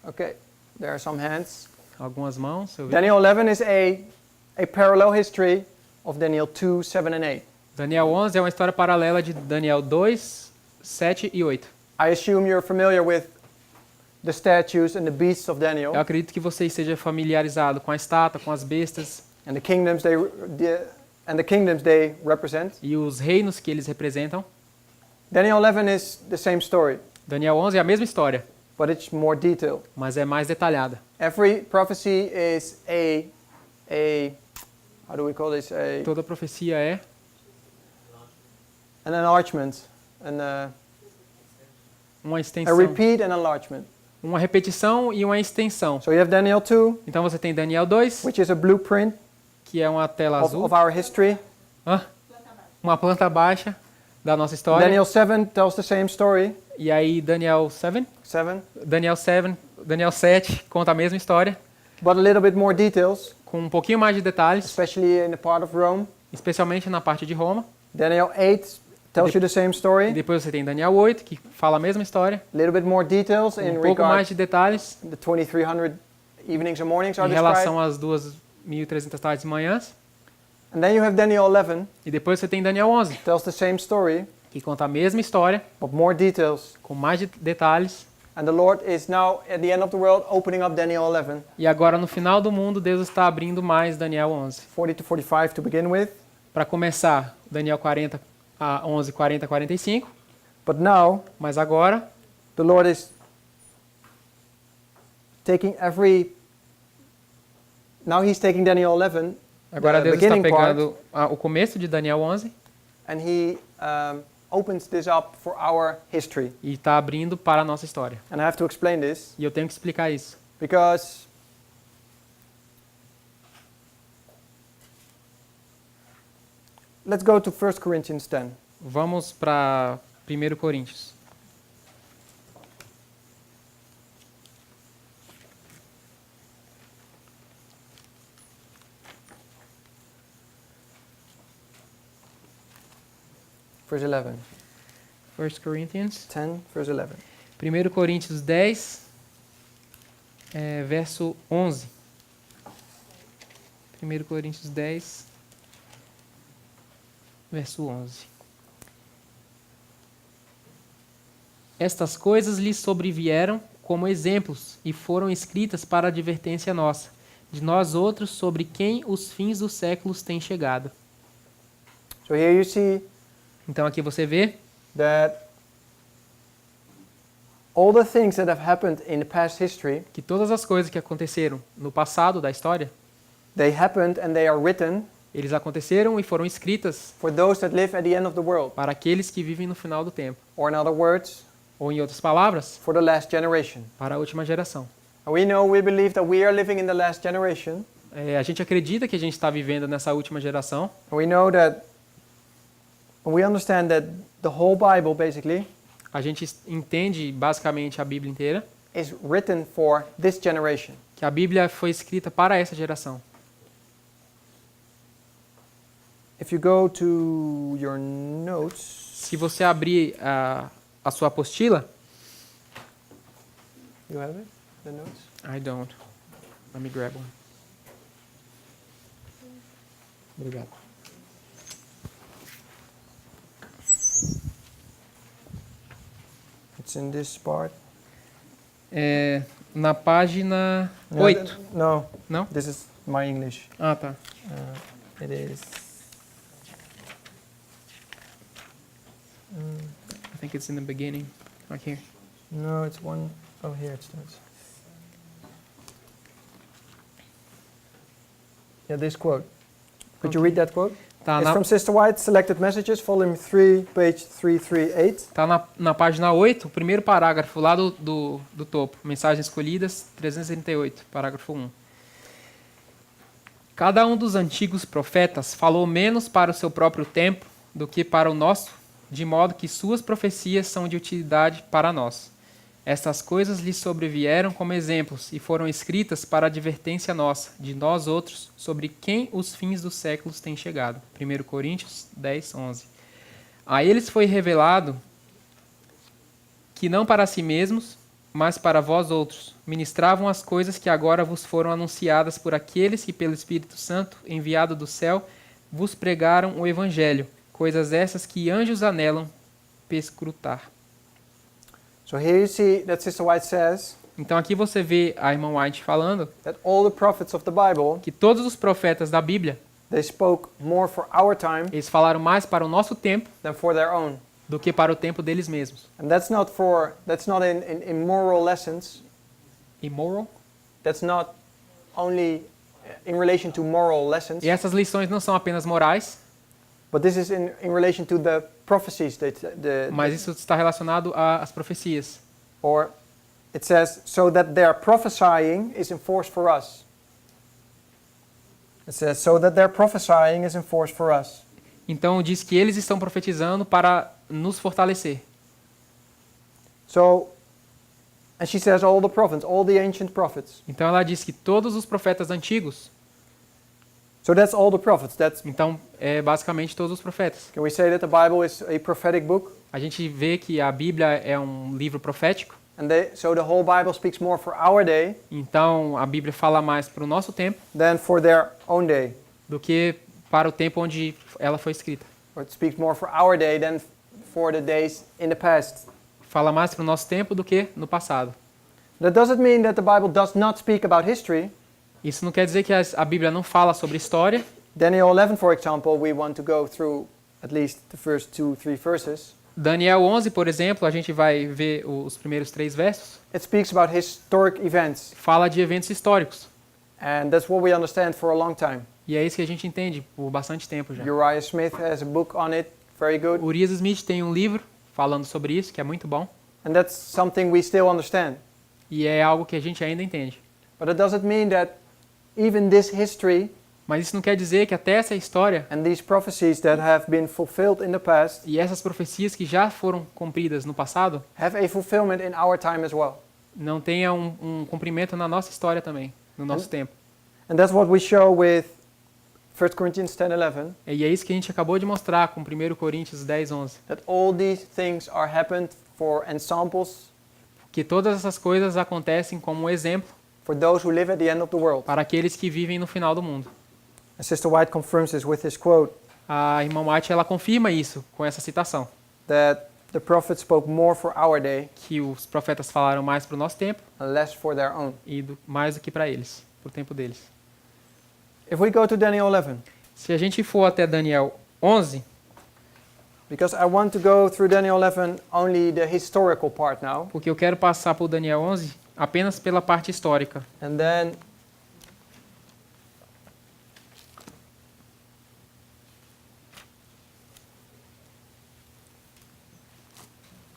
Speaker 2: Okay, there are some hands.
Speaker 1: Algumas mãos, eu vi.
Speaker 2: Daniel 11 is a parallel history of Daniel 2, 7 and 8.
Speaker 1: Daniel 11 é uma história paralela de Daniel 2, 7 e 8.
Speaker 2: I assume you're familiar with the statues and the beasts of Daniel
Speaker 1: Eu acredito que você esteja familiarizado com a estátua, com as bestas
Speaker 2: and the kingdoms they represent.
Speaker 1: e os reinos que eles representam.
Speaker 2: Daniel 11 is the same story,
Speaker 1: Daniel 11 é a mesma história,
Speaker 2: but it's more detailed.
Speaker 1: mas é mais detalhada.
Speaker 2: Every prophecy is how do we call this?
Speaker 1: Toda profecia é
Speaker 2: An enlargement,
Speaker 1: uma
Speaker 2: a
Speaker 1: extensão,
Speaker 2: repeat and enlargement.
Speaker 1: uma repetição e uma extensão.
Speaker 2: So you have Daniel 2,
Speaker 1: Então você tem Daniel 2,
Speaker 2: which is a blueprint
Speaker 1: que é uma tela azul,
Speaker 2: of our history.
Speaker 1: uma planta baixa da nossa história.
Speaker 2: Daniel 7 tells the same story.
Speaker 1: E aí Daniel 7,
Speaker 2: 7,
Speaker 1: Daniel 7 conta a mesma história,
Speaker 2: but a little bit more details,
Speaker 1: com um pouquinho mais de detalhes,
Speaker 2: especially in the part of Rome.
Speaker 1: especialmente na parte de Roma.
Speaker 2: Daniel 8 tells you the same
Speaker 1: E
Speaker 2: story.
Speaker 1: depois você tem Daniel 8, que fala a mesma história,
Speaker 2: A little bit more details
Speaker 1: com
Speaker 2: in
Speaker 1: um pouco mais
Speaker 2: regard
Speaker 1: de detalhes
Speaker 2: the 2300 evenings and mornings are
Speaker 1: em
Speaker 2: described.
Speaker 1: relação às 2.300 tardes e manhãs.
Speaker 2: And then you have Daniel 11
Speaker 1: E depois você tem Daniel 11,
Speaker 2: tells the same story,
Speaker 1: que conta a mesma história,
Speaker 2: but more details.
Speaker 1: com mais detalhes.
Speaker 2: And the Lord is now at the end of the world opening up Daniel 11,
Speaker 1: E agora no final do mundo, Deus está abrindo mais Daniel 11.
Speaker 2: 40 to 45 to begin with.
Speaker 1: Para começar, Daniel 40 a 11, 40 a 45.
Speaker 2: But now
Speaker 1: Mas agora,
Speaker 2: the Lord is taking now he's taking Daniel 11,
Speaker 1: agora
Speaker 2: the
Speaker 1: Deus está
Speaker 2: beginning
Speaker 1: pegando o começo de Daniel 11
Speaker 2: and he opens this up for our history.
Speaker 1: e está abrindo para a nossa história.
Speaker 2: And I have to explain this
Speaker 1: E eu tenho que explicar isso.
Speaker 2: because let's go to 1 Corinthians 10.
Speaker 1: Vamos para 1 Coríntios.
Speaker 2: Verse 11.
Speaker 1: 1 Corinthians.
Speaker 2: 10, verse 11.
Speaker 1: 1 Coríntios 10, verso 11. 1 Coríntios 10, verso 11. Estas coisas lhes sobrevieram como exemplos e foram escritas para advertência nossa, de nós outros sobre quem os fins dos séculos têm chegado.
Speaker 2: So here you see
Speaker 1: Então aqui você vê
Speaker 2: that all the things that have happened in the past history,
Speaker 1: que todas as coisas que aconteceram no passado da história,
Speaker 2: they happened and they are written
Speaker 1: eles aconteceram e foram escritas
Speaker 2: for those that live at the end of the world.
Speaker 1: para aqueles que vivem no final do tempo.
Speaker 2: Or in other words,
Speaker 1: Ou em outras palavras,
Speaker 2: for the last generation.
Speaker 1: para a última geração.
Speaker 2: And we believe that we are living in the last generation.
Speaker 1: A gente acredita que a gente está vivendo nessa última geração.
Speaker 2: And we know that, and we understand that the whole Bible basically
Speaker 1: A gente entende basicamente a Bíblia inteira,
Speaker 2: is written for this generation.
Speaker 1: que a Bíblia foi escrita para essa geração.
Speaker 2: If you go to your notes,
Speaker 1: Se você abrir a sua apostila,
Speaker 2: you have it? The notes?
Speaker 1: I don't. Let me grab one. Obrigado.
Speaker 2: It's in this part.
Speaker 1: Na página
Speaker 2: No,
Speaker 1: 8.
Speaker 2: No,
Speaker 1: Não?
Speaker 2: this is my English.
Speaker 1: Ah, tá.
Speaker 2: It is.
Speaker 1: I think it's in the beginning. Right here.
Speaker 2: No, it's one. Oh, here it starts. Yeah, this quote. Could you read that quote?
Speaker 1: Tá
Speaker 2: It's from Sister White, Selected Messages, volume 3, page 338.
Speaker 1: Tá na página 8, o primeiro parágrafo lá do topo. Mensagens escolhidas, 338, parágrafo 1. Cada um dos antigos profetas falou menos para o seu próprio tempo do que para o nosso, de modo que suas profecias são de utilidade para nós. Estas coisas lhes sobrevieram como exemplos e foram escritas para advertência nossa, de nós outros, sobre quem os fins dos séculos têm chegado. 1 Coríntios 10, 11. A eles foi revelado que não para si mesmos, mas para vós outros, ministravam as coisas que agora vos foram anunciadas por aqueles que pelo Espírito Santo, enviado do céu, vos pregaram o Evangelho, coisas essas que anjos anelam perscrutar.
Speaker 2: So here you see that Sister White says
Speaker 1: Então aqui você vê a irmã White falando
Speaker 2: that all the prophets of the Bible,
Speaker 1: que todos os profetas da Bíblia,
Speaker 2: they spoke more for our time
Speaker 1: eles falaram mais para o nosso tempo
Speaker 2: than for their own.
Speaker 1: do que para o tempo deles mesmos.
Speaker 2: And that's not in moral lessons.
Speaker 1: Immoral?
Speaker 2: That's not only in relation to moral lessons,
Speaker 1: E essas lições não são apenas morais,
Speaker 2: but this is in relation to the prophecies
Speaker 1: mas isso está relacionado às profecias.
Speaker 2: or it says so that their prophesying is enforced for us. It says so that their prophesying is enforced for us.
Speaker 1: Então diz que eles estão profetizando para nos fortalecer.
Speaker 2: So, and she says all the prophets, all the ancient prophets.
Speaker 1: Então ela diz que todos os profetas antigos,
Speaker 2: So that's all the prophets. That's,
Speaker 1: então é basicamente todos os profetas.
Speaker 2: can we say that the Bible is a prophetic book?
Speaker 1: A gente vê que a Bíblia é um livro profético,
Speaker 2: So the whole Bible speaks more for our day
Speaker 1: então a Bíblia fala mais para o nosso tempo
Speaker 2: than for their own day.
Speaker 1: do que para o tempo onde ela foi escrita.
Speaker 2: Or it speaks more for our day than for the days in the past.
Speaker 1: Fala mais para o nosso tempo do que no passado.
Speaker 2: That doesn't mean that the Bible does not speak about history.
Speaker 1: Isso não quer dizer que a Bíblia não fala sobre história.
Speaker 2: Daniel 11, for example, we want to go through at least the first 2-3 verses.
Speaker 1: Daniel 11, por exemplo, a gente vai ver os primeiros 3 versos.
Speaker 2: It speaks about historic events,
Speaker 1: Fala de eventos históricos.
Speaker 2: and that's what we understand for a long time.
Speaker 1: E é isso que a gente entende por bastante tempo já.
Speaker 2: Uriah Smith has a book on it, very good,
Speaker 1: Urias Smith tem um livro falando sobre isso, que é muito bom.
Speaker 2: and that's something we still understand.
Speaker 1: E é algo que a gente ainda entende.
Speaker 2: But it doesn't mean that even this history
Speaker 1: Mas isso não quer dizer que até essa história
Speaker 2: and these prophecies that have been fulfilled in the past
Speaker 1: e essas profecias que já foram cumpridas no passado
Speaker 2: have a fulfillment in our time as well.
Speaker 1: não tenha um cumprimento na nossa história também, no nosso tempo.
Speaker 2: And that's what we show with 1 Corinthians 10:11,
Speaker 1: E é isso que a gente acabou de mostrar com 1 Coríntios 10, 11.
Speaker 2: that all these things are happened for ensamples
Speaker 1: Que todas essas coisas acontecem como um exemplo
Speaker 2: for those who live at the end of the world.
Speaker 1: para aqueles que vivem no final do mundo.
Speaker 2: And Sister White confirms this with this quote,
Speaker 1: A irmã White ela confirma isso com essa citação,
Speaker 2: that the prophets spoke more for our day
Speaker 1: que os profetas falaram mais para o nosso tempo
Speaker 2: and less for their own.
Speaker 1: e mais do que para eles, para o tempo deles.
Speaker 2: If we go to Daniel 11,
Speaker 1: Se a gente for até Daniel 11,
Speaker 2: because I want to go through Daniel 11 only the historical part now,
Speaker 1: porque eu quero passar por Daniel 11 apenas pela parte histórica.
Speaker 2: and then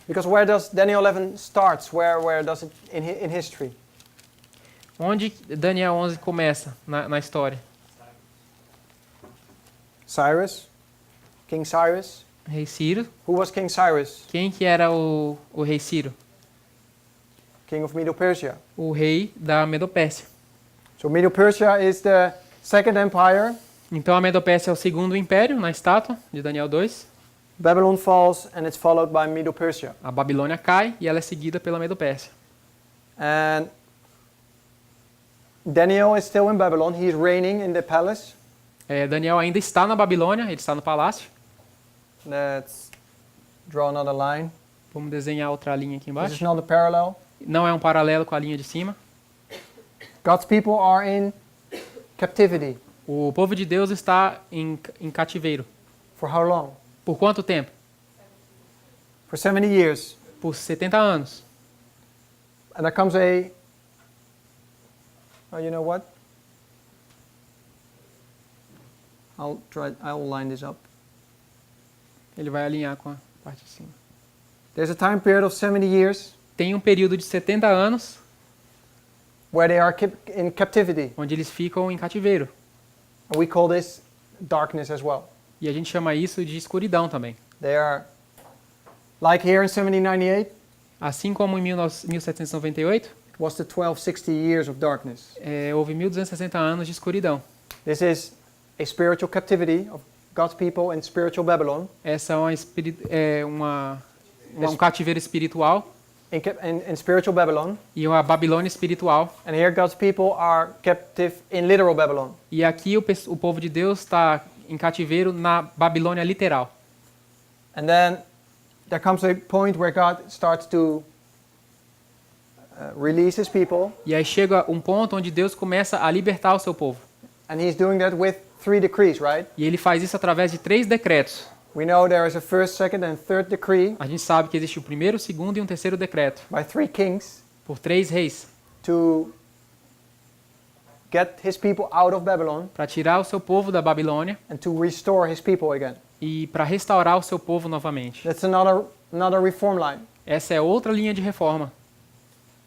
Speaker 2: because where does Daniel 11 starts? Where does it in history?
Speaker 1: Onde Daniel 11 começa na história?
Speaker 2: Cyrus, King Cyrus.
Speaker 1: Rei Ciro.
Speaker 2: Who was King Cyrus?
Speaker 1: Quem que era o rei Ciro?
Speaker 2: King of Medo-Persia.
Speaker 1: O rei da Medopérsia.
Speaker 2: So Medo-Persia is the second empire.
Speaker 1: Então a Medopérsia é o segundo império na estátua de Daniel 2.
Speaker 2: Babylon falls and it's followed by Medo-Persia.
Speaker 1: A Babilônia cai e ela é seguida pela Medopérsia.
Speaker 2: And Daniel is still in Babylon. He's reigning in the palace.
Speaker 1: Daniel ainda está na Babilônia, ele está no palácio.
Speaker 2: Let's draw another line.
Speaker 1: Vamos desenhar outra linha aqui
Speaker 2: This
Speaker 1: embaixo.
Speaker 2: is not a parallel.
Speaker 1: Não é um paralelo com a linha de cima.
Speaker 2: God's people are in captivity.
Speaker 1: O povo de Deus está em cativeiro.
Speaker 2: For how long?
Speaker 1: Por quanto tempo?
Speaker 2: For 70 years.
Speaker 1: Por 70 anos.
Speaker 2: And there comes a... Oh, you know what? I'll line this up.
Speaker 1: Ele vai alinhar com a parte de cima.
Speaker 2: There's a time period of 70 years
Speaker 1: Tem um período de 70 anos
Speaker 2: where they are in captivity.
Speaker 1: onde eles ficam em cativeiro.
Speaker 2: And we call this darkness as well.
Speaker 1: E a gente chama isso de escuridão também.
Speaker 2: They are, like here in 1798,
Speaker 1: Assim como em 1798,
Speaker 2: it was the 1260 years of darkness.
Speaker 1: houve 1260 anos de escuridão.
Speaker 2: This is a spiritual captivity God's people in spiritual Babylon,
Speaker 1: Essa é um cativeiro espiritual
Speaker 2: in spiritual Babylon,
Speaker 1: e uma Babilônia espiritual.
Speaker 2: and here God's people are captive in literal Babylon.
Speaker 1: E aqui o povo de Deus está em cativeiro na Babilônia literal.
Speaker 2: And then there comes a point where God starts to release his people,
Speaker 1: E aí chega um ponto onde Deus começa a libertar o seu povo.
Speaker 2: and he's doing that with 3 decrees, right?
Speaker 1: E ele faz isso através de 3 decretos.
Speaker 2: We know there is a first, second, and third decree
Speaker 1: A gente sabe que existe o primeiro, o segundo e um terceiro decreto,
Speaker 2: by 3 kings
Speaker 1: por 3 reis,
Speaker 2: to get his people out of Babylon
Speaker 1: para tirar o seu povo da Babilônia
Speaker 2: and to restore his people again.
Speaker 1: e para restaurar o seu povo novamente.
Speaker 2: That's another reform line.
Speaker 1: Essa é outra linha de reforma.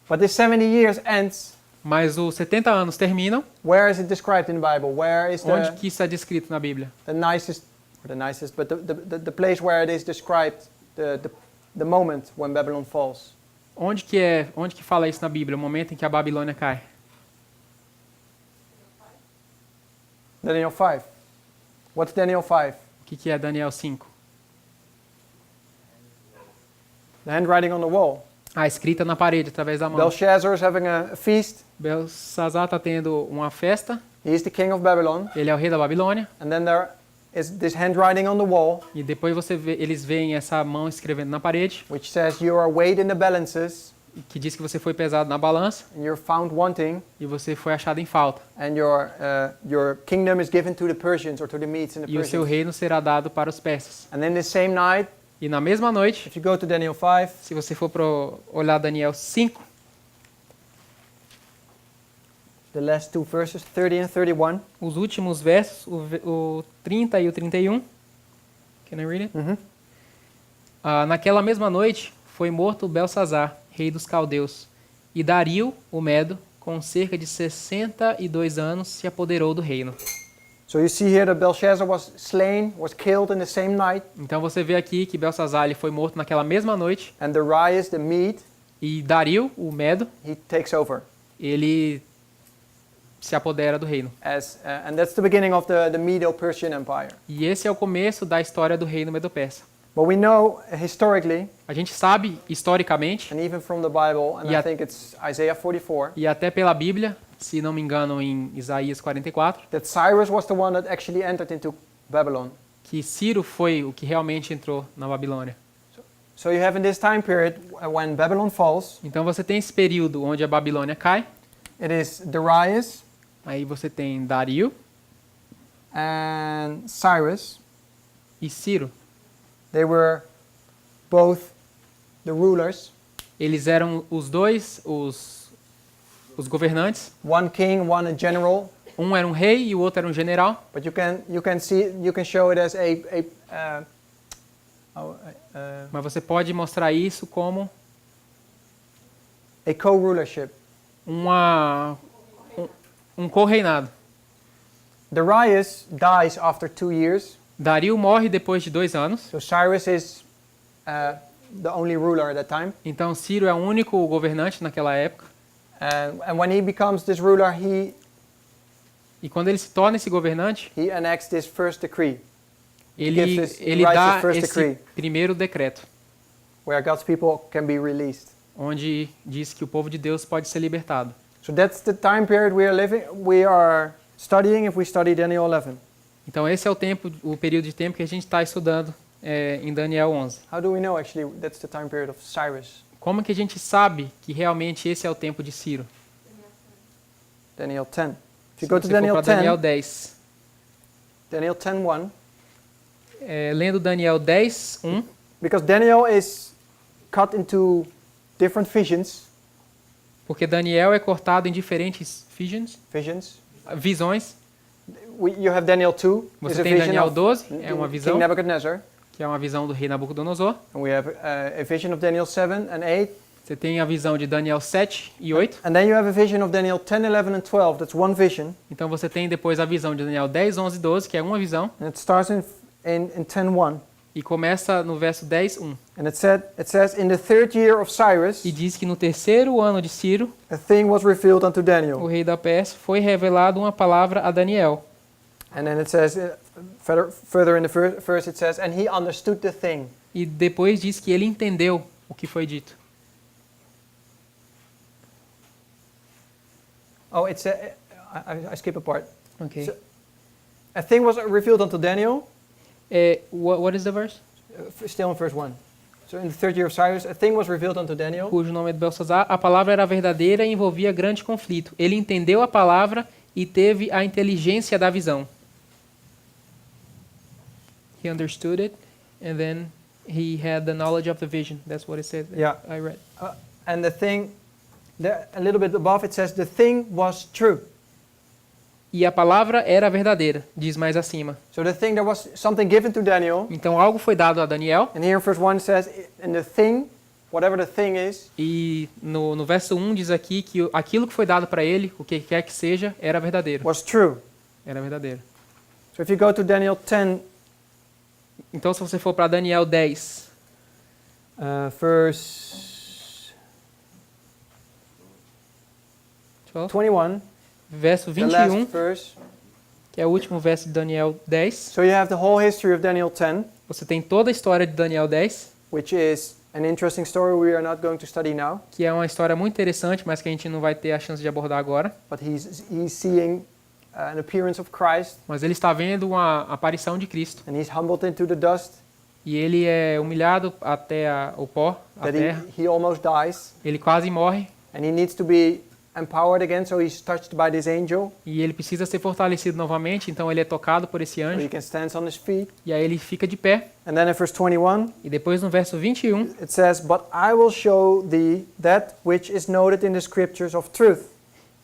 Speaker 2: But this 70 years ends.
Speaker 1: Mas os 70 anos terminam.
Speaker 2: Where is it described in the Bible? Where is
Speaker 1: Onde que isso é descrito na Bíblia?
Speaker 2: but the place where it is described, the moment when Babylon falls?
Speaker 1: Onde que fala isso na Bíblia? O momento em que a Babilônia cai?
Speaker 2: Daniel 5. What's Daniel 5?
Speaker 1: O que é Daniel 5?
Speaker 2: The handwriting on the wall.
Speaker 1: A escrita na parede, através da mão.
Speaker 2: Belshazzar is having a feast.
Speaker 1: Belsazar está tendo uma festa.
Speaker 2: He is the king of Babylon.
Speaker 1: Ele é o rei da Babilônia.
Speaker 2: And then there is this handwriting on the wall,
Speaker 1: E depois eles veem essa mão escrevendo na parede,
Speaker 2: which says you are weighed in the balances,
Speaker 1: que diz que você foi pesado na balança
Speaker 2: and you're found wanting,
Speaker 1: e você foi achado em falta.
Speaker 2: and your kingdom is given to the Persians or to the Medes and the
Speaker 1: E o seu
Speaker 2: Persians.
Speaker 1: reino será dado para os persas.
Speaker 2: And then the same night,
Speaker 1: E na mesma noite,
Speaker 2: if you go to Daniel 5,
Speaker 1: se você for olhar Daniel 5,
Speaker 2: the last 2 verses, 30 and 31.
Speaker 1: os últimos versos, o 30 e o 31. Can I read it?
Speaker 2: Mhm.
Speaker 1: Naquela mesma noite foi morto Belsazar, rei dos caldeus, e Dario, o Medo, com cerca de 62 anos, se apoderou do reino.
Speaker 2: So you see here that Belshazzar was slain, was killed in the same night,
Speaker 1: Então você vê aqui que Belsazar ele foi morto naquela mesma noite,
Speaker 2: and Darius the Mede,
Speaker 1: e Dario, o Medo,
Speaker 2: he takes over.
Speaker 1: ele se apodera do reino.
Speaker 2: And that's the beginning of the Medo-Persian Empire.
Speaker 1: E esse é o começo da história do reino Medo-Persa.
Speaker 2: But we know historically,
Speaker 1: A gente sabe historicamente,
Speaker 2: and even from the Bible, and I
Speaker 1: Yeah.
Speaker 2: think it's Isaiah 44,
Speaker 1: e até pela Bíblia, se não me engano em Isaías 44,
Speaker 2: that Cyrus was the one that actually entered into Babylon.
Speaker 1: que Ciro foi o que realmente entrou na Babilônia.
Speaker 2: So you have in this time period when Babylon falls,
Speaker 1: Então você tem esse período onde a Babilônia cai,
Speaker 2: it is Darius
Speaker 1: aí você tem Dario
Speaker 2: and Cyrus.
Speaker 1: e Ciro.
Speaker 2: They were both the rulers,
Speaker 1: Eles eram os dois os governantes.
Speaker 2: one king, one a general.
Speaker 1: Um era um rei e o outro era um general.
Speaker 2: But you can show it as
Speaker 1: Mas você pode mostrar isso como
Speaker 2: a co-rulership.
Speaker 1: um co-reinado.
Speaker 2: Darius dies after 2 years,
Speaker 1: Dario morre depois de 2 anos.
Speaker 2: so Cyrus is the only ruler at that time.
Speaker 1: Então Ciro é o único governante naquela época.
Speaker 2: And when he becomes this ruler,
Speaker 1: E quando ele se torna esse governante,
Speaker 2: he enacts this first decree,
Speaker 1: ele
Speaker 2: writes his
Speaker 1: dá
Speaker 2: first
Speaker 1: esse
Speaker 2: decree.
Speaker 1: primeiro decreto,
Speaker 2: where God's people can be released.
Speaker 1: onde diz que o povo de Deus pode ser libertado.
Speaker 2: So that's the time period we are studying if we study Daniel 11.
Speaker 1: Então esse é o período de tempo que a gente está estudando em Daniel 11.
Speaker 2: How do we know actually that's the time period of Cyrus?
Speaker 1: Como que a gente sabe que realmente esse é o tempo de Ciro?
Speaker 2: Daniel 10. If you
Speaker 1: Se
Speaker 2: go to
Speaker 1: você for
Speaker 2: Daniel
Speaker 1: para Daniel
Speaker 2: 10,
Speaker 1: 10,
Speaker 2: Daniel 10:1,
Speaker 1: lendo Daniel 10, 1,
Speaker 2: because Daniel is cut into different visions,
Speaker 1: porque Daniel é cortado em diferentes visões.
Speaker 2: You have Daniel 2, is
Speaker 1: Você
Speaker 2: a
Speaker 1: tem
Speaker 2: vision
Speaker 1: Daniel
Speaker 2: of
Speaker 1: 12, é uma
Speaker 2: King
Speaker 1: visão,
Speaker 2: Nebuchadnezzar,
Speaker 1: que é uma visão do rei Nabucodonosor.
Speaker 2: and we have a vision of Daniel 7 and 8,
Speaker 1: Você tem a visão de Daniel 7 e 8.
Speaker 2: and then you have a vision of Daniel 10, 11, and 12. That's one vision,
Speaker 1: Então você tem depois a visão de Daniel 10, 11 e 12, que é uma visão,
Speaker 2: and it starts in 10:1.
Speaker 1: e começa no verso 10, 1.
Speaker 2: And it says, in the 3rd year of Cyrus,
Speaker 1: E diz que no terceiro ano de Ciro,
Speaker 2: a thing was revealed unto
Speaker 1: o
Speaker 2: Daniel.
Speaker 1: rei da Pérsia, foi revelado uma palavra a Daniel.
Speaker 2: And then it says, further in the verse it says, and he understood the thing.
Speaker 1: E depois diz que ele entendeu o que foi dito.
Speaker 2: Oh, it's I skip a part.
Speaker 1: Ok.
Speaker 2: So, a thing was revealed unto Daniel,
Speaker 1: What is the verse?
Speaker 2: still in verse 1. So in the third year of Cyrus, a thing was revealed unto Daniel,
Speaker 1: Cujo nome é Belsazar. A palavra era verdadeira e envolvia grande conflito. Ele entendeu a palavra e teve a inteligência da visão. He understood it, and then he had the knowledge of the vision. That's what it said.
Speaker 2: Yeah.
Speaker 1: I read.
Speaker 2: and the thing, a little bit above it says, the thing was true.
Speaker 1: E a palavra era verdadeira, diz mais acima.
Speaker 2: So the thing, there was something given to Daniel,
Speaker 1: Então algo foi dado a Daniel,
Speaker 2: and here in verse 1 it says, and the thing, whatever the thing is,
Speaker 1: e no verso 1 diz aqui que aquilo que foi dado para ele, o que quer que seja, era verdadeiro.
Speaker 2: was true.
Speaker 1: Era verdadeiro.
Speaker 2: So if you go to Daniel 10,
Speaker 1: Então se você for para Daniel 10,
Speaker 2: verse 21,
Speaker 1: verso
Speaker 2: the last
Speaker 1: 21,
Speaker 2: verse.
Speaker 1: que é o último verso de Daniel 10,
Speaker 2: So you have the whole history of Daniel 10,
Speaker 1: você tem toda a história de Daniel 10,
Speaker 2: which is an interesting story we are not going to study now,
Speaker 1: que é uma história muito interessante, mas que a gente não vai ter a chance de abordar agora.
Speaker 2: but he's seeing an appearance of Christ,
Speaker 1: Mas ele está vendo uma aparição de Cristo.
Speaker 2: and he's humbled into the dust,
Speaker 1: E ele é humilhado até o pó, a
Speaker 2: that
Speaker 1: terra.
Speaker 2: he almost dies,
Speaker 1: Ele quase morre.
Speaker 2: and he needs to be empowered again, so he's touched by this angel,
Speaker 1: E ele precisa ser fortalecido novamente, então ele é tocado por esse
Speaker 2: so he
Speaker 1: anjo.
Speaker 2: can stand on his feet.
Speaker 1: E aí ele fica de pé.
Speaker 2: And then in verse 21,
Speaker 1: E depois no verso 21,
Speaker 2: it says, but I will show thee that which is noted in the scriptures of truth.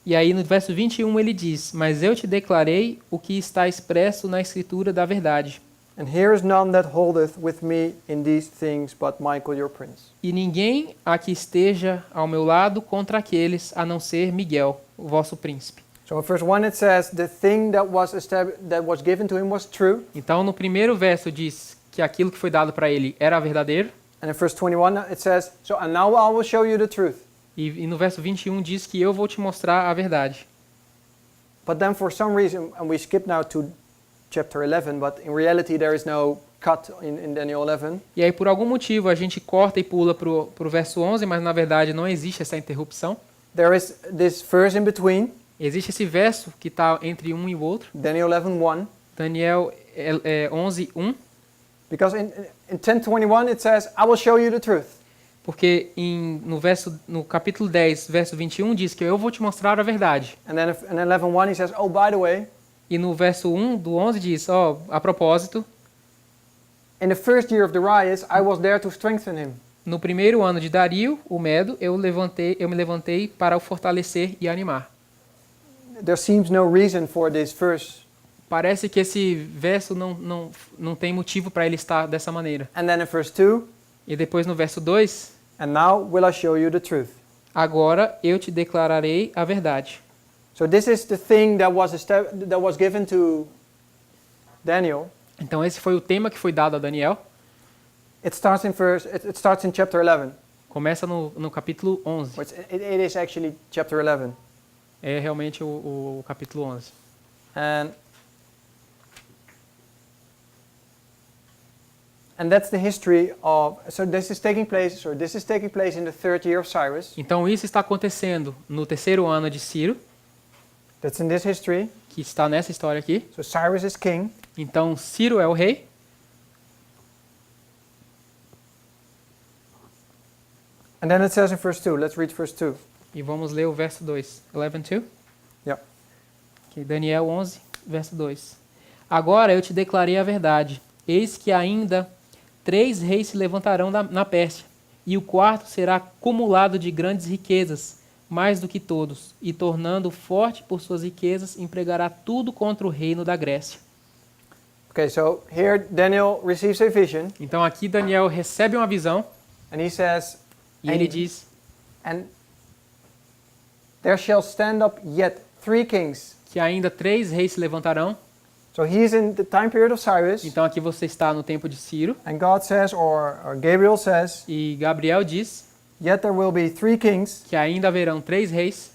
Speaker 1: e aí no verso 21 ele diz: Mas eu te declarei o que está expresso na escritura da verdade.
Speaker 2: And here is none that holdeth with me in these things, but Michael your prince.
Speaker 1: E ninguém aqui esteja ao meu lado contra aqueles, a não ser Miguel, o vosso príncipe.
Speaker 2: So in verse 1 it says, the thing that was given to him was true.
Speaker 1: Então no primeiro verso diz que aquilo que foi dado para ele era verdadeiro.
Speaker 2: And in verse 21 it says, so and now I will show you the truth.
Speaker 1: E no verso 21 diz que eu vou te mostrar a verdade.
Speaker 2: But then for some reason, and we skip now to chapter 11, but in reality there is no cut in Daniel 11.
Speaker 1: E aí por algum motivo a gente corta e pula pro verso 11, mas na verdade não existe essa interrupção.
Speaker 2: There is this verse in between,
Speaker 1: Existe esse verso que está entre um e o outro.
Speaker 2: Daniel 11:1,
Speaker 1: Daniel 11:1,
Speaker 2: because in 10:21 it says, I will show you the truth.
Speaker 1: porque no capítulo 10, verso 21 diz que eu vou te mostrar a verdade.
Speaker 2: And then in 11:1 he says, oh, by the way,
Speaker 1: E no verso 1 do 11 diz, a propósito,
Speaker 2: in the first year of Darius, I was there to strengthen him.
Speaker 1: no primeiro ano de Dario, o Medo, eu me levantei para o fortalecer e animar.
Speaker 2: There seems no reason for this verse.
Speaker 1: Parece que esse verso não tem motivo para ele estar dessa maneira.
Speaker 2: And then in verse 2,
Speaker 1: E depois no verso 2,
Speaker 2: and now will I show you the truth.
Speaker 1: agora eu te declararei a verdade.
Speaker 2: So this is the thing that was given to Daniel.
Speaker 1: Então esse foi o tema que foi dado a Daniel.
Speaker 2: It starts in chapter 11.
Speaker 1: Começa no capítulo 11.
Speaker 2: It is actually chapter 11.
Speaker 1: É realmente o capítulo 11.
Speaker 2: And that's the history of. So this is taking place in the third year of Cyrus.
Speaker 1: Então isso está acontecendo no terceiro ano de Ciro,
Speaker 2: That's in this history.
Speaker 1: que está nessa história aqui.
Speaker 2: So Cyrus is king.
Speaker 1: Então Ciro é o rei.
Speaker 2: And then it says in verse 2. Let's read verse 2.
Speaker 1: E vamos ler o verso 2. 11:2.
Speaker 2: Yeah.
Speaker 1: Okay, Daniel 11, verso 2. Agora eu te declarei a verdade. Eis que ainda 3 reis se levantarão na Pérsia, e o quarto será acumulado de grandes riquezas, mais do que todos, e tornando forte por suas riquezas, empregará tudo contra o reino da Grécia.
Speaker 2: Okay, so here Daniel receives a vision,
Speaker 1: Então aqui Daniel recebe uma visão,
Speaker 2: and he says,
Speaker 1: e ele diz,
Speaker 2: and there shall stand up yet 3 kings.
Speaker 1: que ainda 3 reis se levantarão.
Speaker 2: So he's in the time period of Cyrus,
Speaker 1: Então aqui você está no tempo de Ciro,
Speaker 2: and God says, or Gabriel says,
Speaker 1: e Gabriel diz
Speaker 2: yet there will be 3 kings,
Speaker 1: que ainda haverão 3 reis,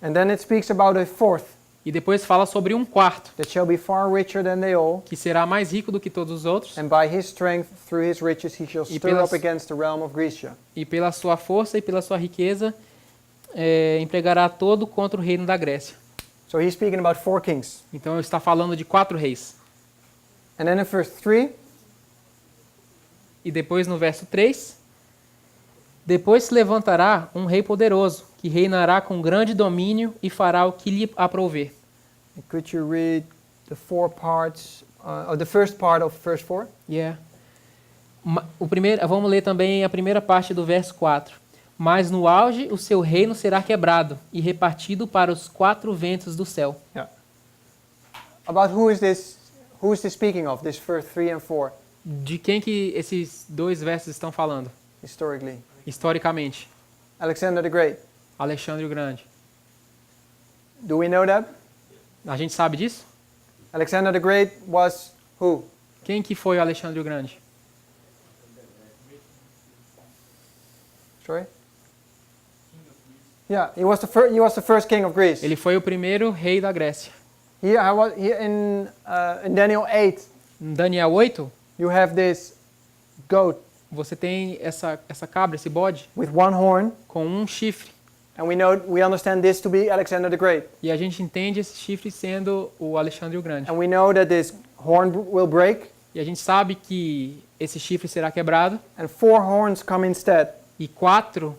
Speaker 2: and then it speaks about a fourth.
Speaker 1: E depois fala sobre um quarto,
Speaker 2: that shall be far richer than they all,
Speaker 1: que será mais rico do que todos os outros,
Speaker 2: and by his strength, through his riches, he shall
Speaker 1: E
Speaker 2: stir
Speaker 1: pelas-
Speaker 2: up against the realm of Grecia.
Speaker 1: e pela sua força e pela sua riqueza empregará todo contra o reino da Grécia.
Speaker 2: So he's speaking about 4 kings.
Speaker 1: Então, está falando de 4 reis.
Speaker 2: And then in verse 3,
Speaker 1: E depois no verso 3, depois se levantará um rei poderoso, que reinará com grande domínio e fará o que lhe aprouver.
Speaker 2: could you read the 4 parts, or the first part of verse 4?
Speaker 1: Yeah. Vamos ler também a primeira parte do verso 4. Mas no auge o seu reino será quebrado e repartido para os 4 ventos do céu.
Speaker 2: Yeah. About who is this speaking of, this verse 3 and 4,
Speaker 1: De quem que esses 2 versos estão falando?
Speaker 2: historically?
Speaker 1: Historicamente,
Speaker 2: Alexander the Great.
Speaker 1: Alexandre o Grande.
Speaker 2: Do we know that?
Speaker 1: A gente sabe disso?
Speaker 2: Alexander the Great was who?
Speaker 1: Quem que foi o Alexandre o Grande?
Speaker 2: Sorry? Yeah, he was the first king of Greece.
Speaker 1: Ele foi o primeiro rei da Grécia.
Speaker 2: Here in Daniel 8,
Speaker 1: Em Daniel 8,
Speaker 2: you have this goat
Speaker 1: você tem essa cabra, esse bode,
Speaker 2: with 1 horn,
Speaker 1: com um chifre.
Speaker 2: and we understand this to be Alexander the Great.
Speaker 1: E a gente entende esse chifre sendo o Alexandre o Grande.
Speaker 2: And we know that this horn will break,
Speaker 1: E a gente sabe que esse chifre será quebrado
Speaker 2: and 4 horns come instead.
Speaker 1: e 4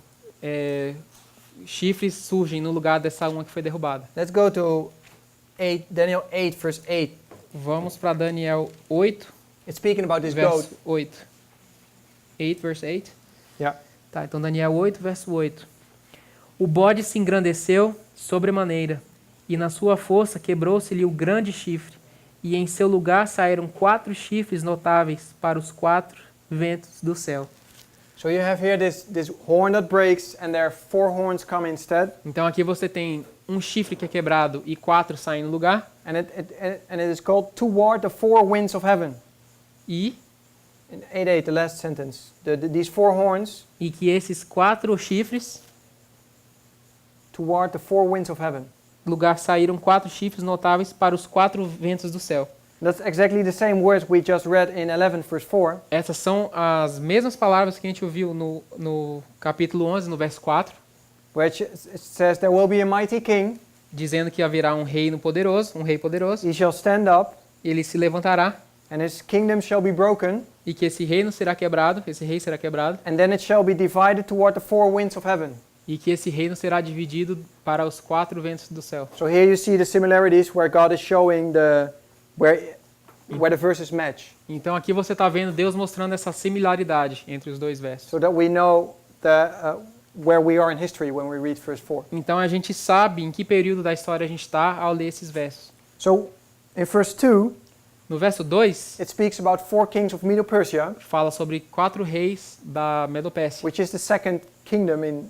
Speaker 1: chifres surgem no lugar dessa uma que foi derrubada.
Speaker 2: Let's go to Daniel 8, verse 8.
Speaker 1: Vamos para Daniel 8,
Speaker 2: It's speaking about this goat.
Speaker 1: verso 8. 8, verse 8.
Speaker 2: Yeah.
Speaker 1: Tá, então Daniel 8, verso 8. O bode se engrandeceu sobremaneira, e na sua força quebrou-se-lhe o grande chifre, e em seu lugar saíram 4 chifres notáveis para os 4 ventos do céu.
Speaker 2: So you have here this horn that breaks, and there are 4 horns come instead.
Speaker 1: Então aqui você tem um chifre que é quebrado e 4 saem no lugar,
Speaker 2: And it is called toward the 4 winds of heaven.
Speaker 1: e
Speaker 2: In 8:8, the last sentence. These 4 horns
Speaker 1: que esses 4 chifres,
Speaker 2: toward the 4 winds of heaven.
Speaker 1: no lugar saíram 4 chifres notáveis para os 4 ventos do céu.
Speaker 2: That's exactly the same words we just read in 11, verse 4.
Speaker 1: Essas são as mesmas palavras que a gente ouviu no capítulo 11, no verso 4,
Speaker 2: Which it says, there will be a mighty king,
Speaker 1: dizendo que haverá um reino poderoso, um rei poderoso,
Speaker 2: he shall stand up,
Speaker 1: ele se levantará
Speaker 2: and his kingdom shall be broken,
Speaker 1: e que esse reino será quebrado, esse rei será quebrado,
Speaker 2: and then it shall be divided toward the 4 winds of heaven.
Speaker 1: e que esse reino será dividido para os 4 ventos do céu.
Speaker 2: So here you see the similarities where God is showing where the verses match,
Speaker 1: Então aqui você está vendo Deus mostrando essa similaridade entre os 2 versos.
Speaker 2: so that we know where we are in history when we read verse 4.
Speaker 1: Então a gente sabe em que período da história a gente está ao ler esses versos.
Speaker 2: So in verse 2,
Speaker 1: No verso 2,
Speaker 2: it speaks about 4 kings of Medo-Persia,
Speaker 1: fala sobre 4 reis da Medopécia,
Speaker 2: which is the second kingdom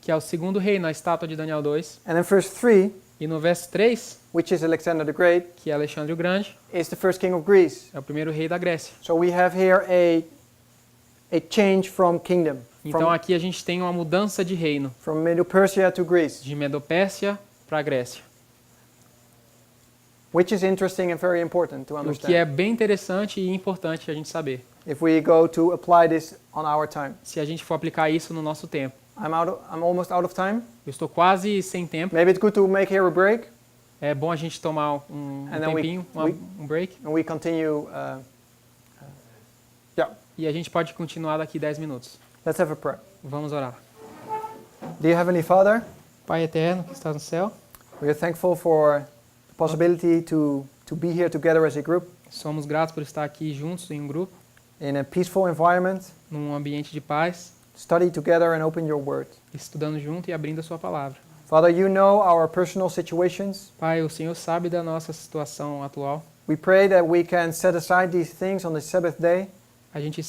Speaker 1: que é o segundo rei na estátua de Daniel 2.
Speaker 2: and in verse 3,
Speaker 1: E no verso 3,
Speaker 2: which is Alexander the Great,
Speaker 1: que é Alexandre o Grande,
Speaker 2: is the first king of Greece.
Speaker 1: é o primeiro rei da Grécia.
Speaker 2: So we have here a change from kingdom,
Speaker 1: Então aqui a gente tem uma mudança de reino,
Speaker 2: from Medo-Persia to Greece,
Speaker 1: de Medopécia para a Grécia.
Speaker 2: which is interesting and very important to
Speaker 1: O que
Speaker 2: understand
Speaker 1: é bem interessante e importante a gente saber,
Speaker 2: if we go to apply this on our time.
Speaker 1: se a gente for aplicar isso no nosso tempo.
Speaker 2: I'm almost out of time.
Speaker 1: Eu estou quase sem tempo.
Speaker 2: Maybe it's good to make here a break
Speaker 1: É bom a gente tomar um
Speaker 2: And then
Speaker 1: tempinho, um break,
Speaker 2: and we continue. Yeah,
Speaker 1: e a gente pode continuar daqui 10 minutos.
Speaker 2: let's have a prayer.
Speaker 1: Vamos orar.
Speaker 2: Dear Heavenly Father,
Speaker 1: Pai eterno que está no céu,
Speaker 2: we are thankful for the possibility to be here together as a group
Speaker 1: somos gratos por estar aqui juntos em um grupo,
Speaker 2: in a peaceful environment,
Speaker 1: num ambiente de paz,
Speaker 2: study together and open your word.
Speaker 1: estudando junto e abrindo a sua palavra.
Speaker 2: Father, you know our personal situations.
Speaker 1: Pai, o Senhor sabe da nossa situação atual.
Speaker 2: We pray that we can set aside these things on the Sabbath day
Speaker 1: A gente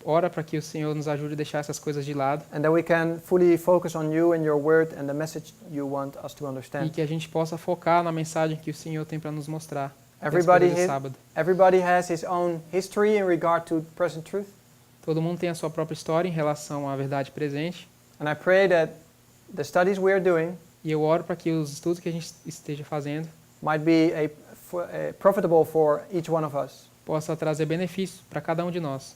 Speaker 1: ora para que o Senhor nos ajude a deixar essas coisas de lado
Speaker 2: and that we can fully focus on you and your word and the message you want us to
Speaker 1: e
Speaker 2: understand.
Speaker 1: que a gente possa focar na mensagem que o Senhor tem para nos mostrar.
Speaker 2: Everybody,
Speaker 1: do sábado.
Speaker 2: everybody has his own history in regard to present truth.
Speaker 1: Todo mundo tem a sua própria história em relação à verdade presente.
Speaker 2: And I pray that the studies we are doing
Speaker 1: E eu oro para que os estudos que a gente esteja fazendo
Speaker 2: might be profitable for each one of us.
Speaker 1: possa trazer benefícios para cada um de nós.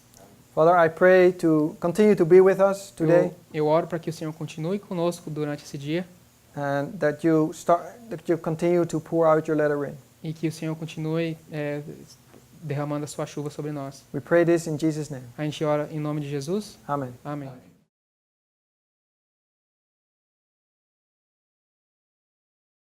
Speaker 2: Father, I pray to continue to be with us today,
Speaker 1: Eu oro para que o Senhor continue conosco durante esse dia
Speaker 2: and that you continue to pour out your latter rain.
Speaker 1: e que o Senhor continue derramando a sua chuva sobre nós.
Speaker 2: We pray this in Jesus' name.
Speaker 1: A gente ora em nome de Jesus.
Speaker 2: Amen.
Speaker 1: Amém.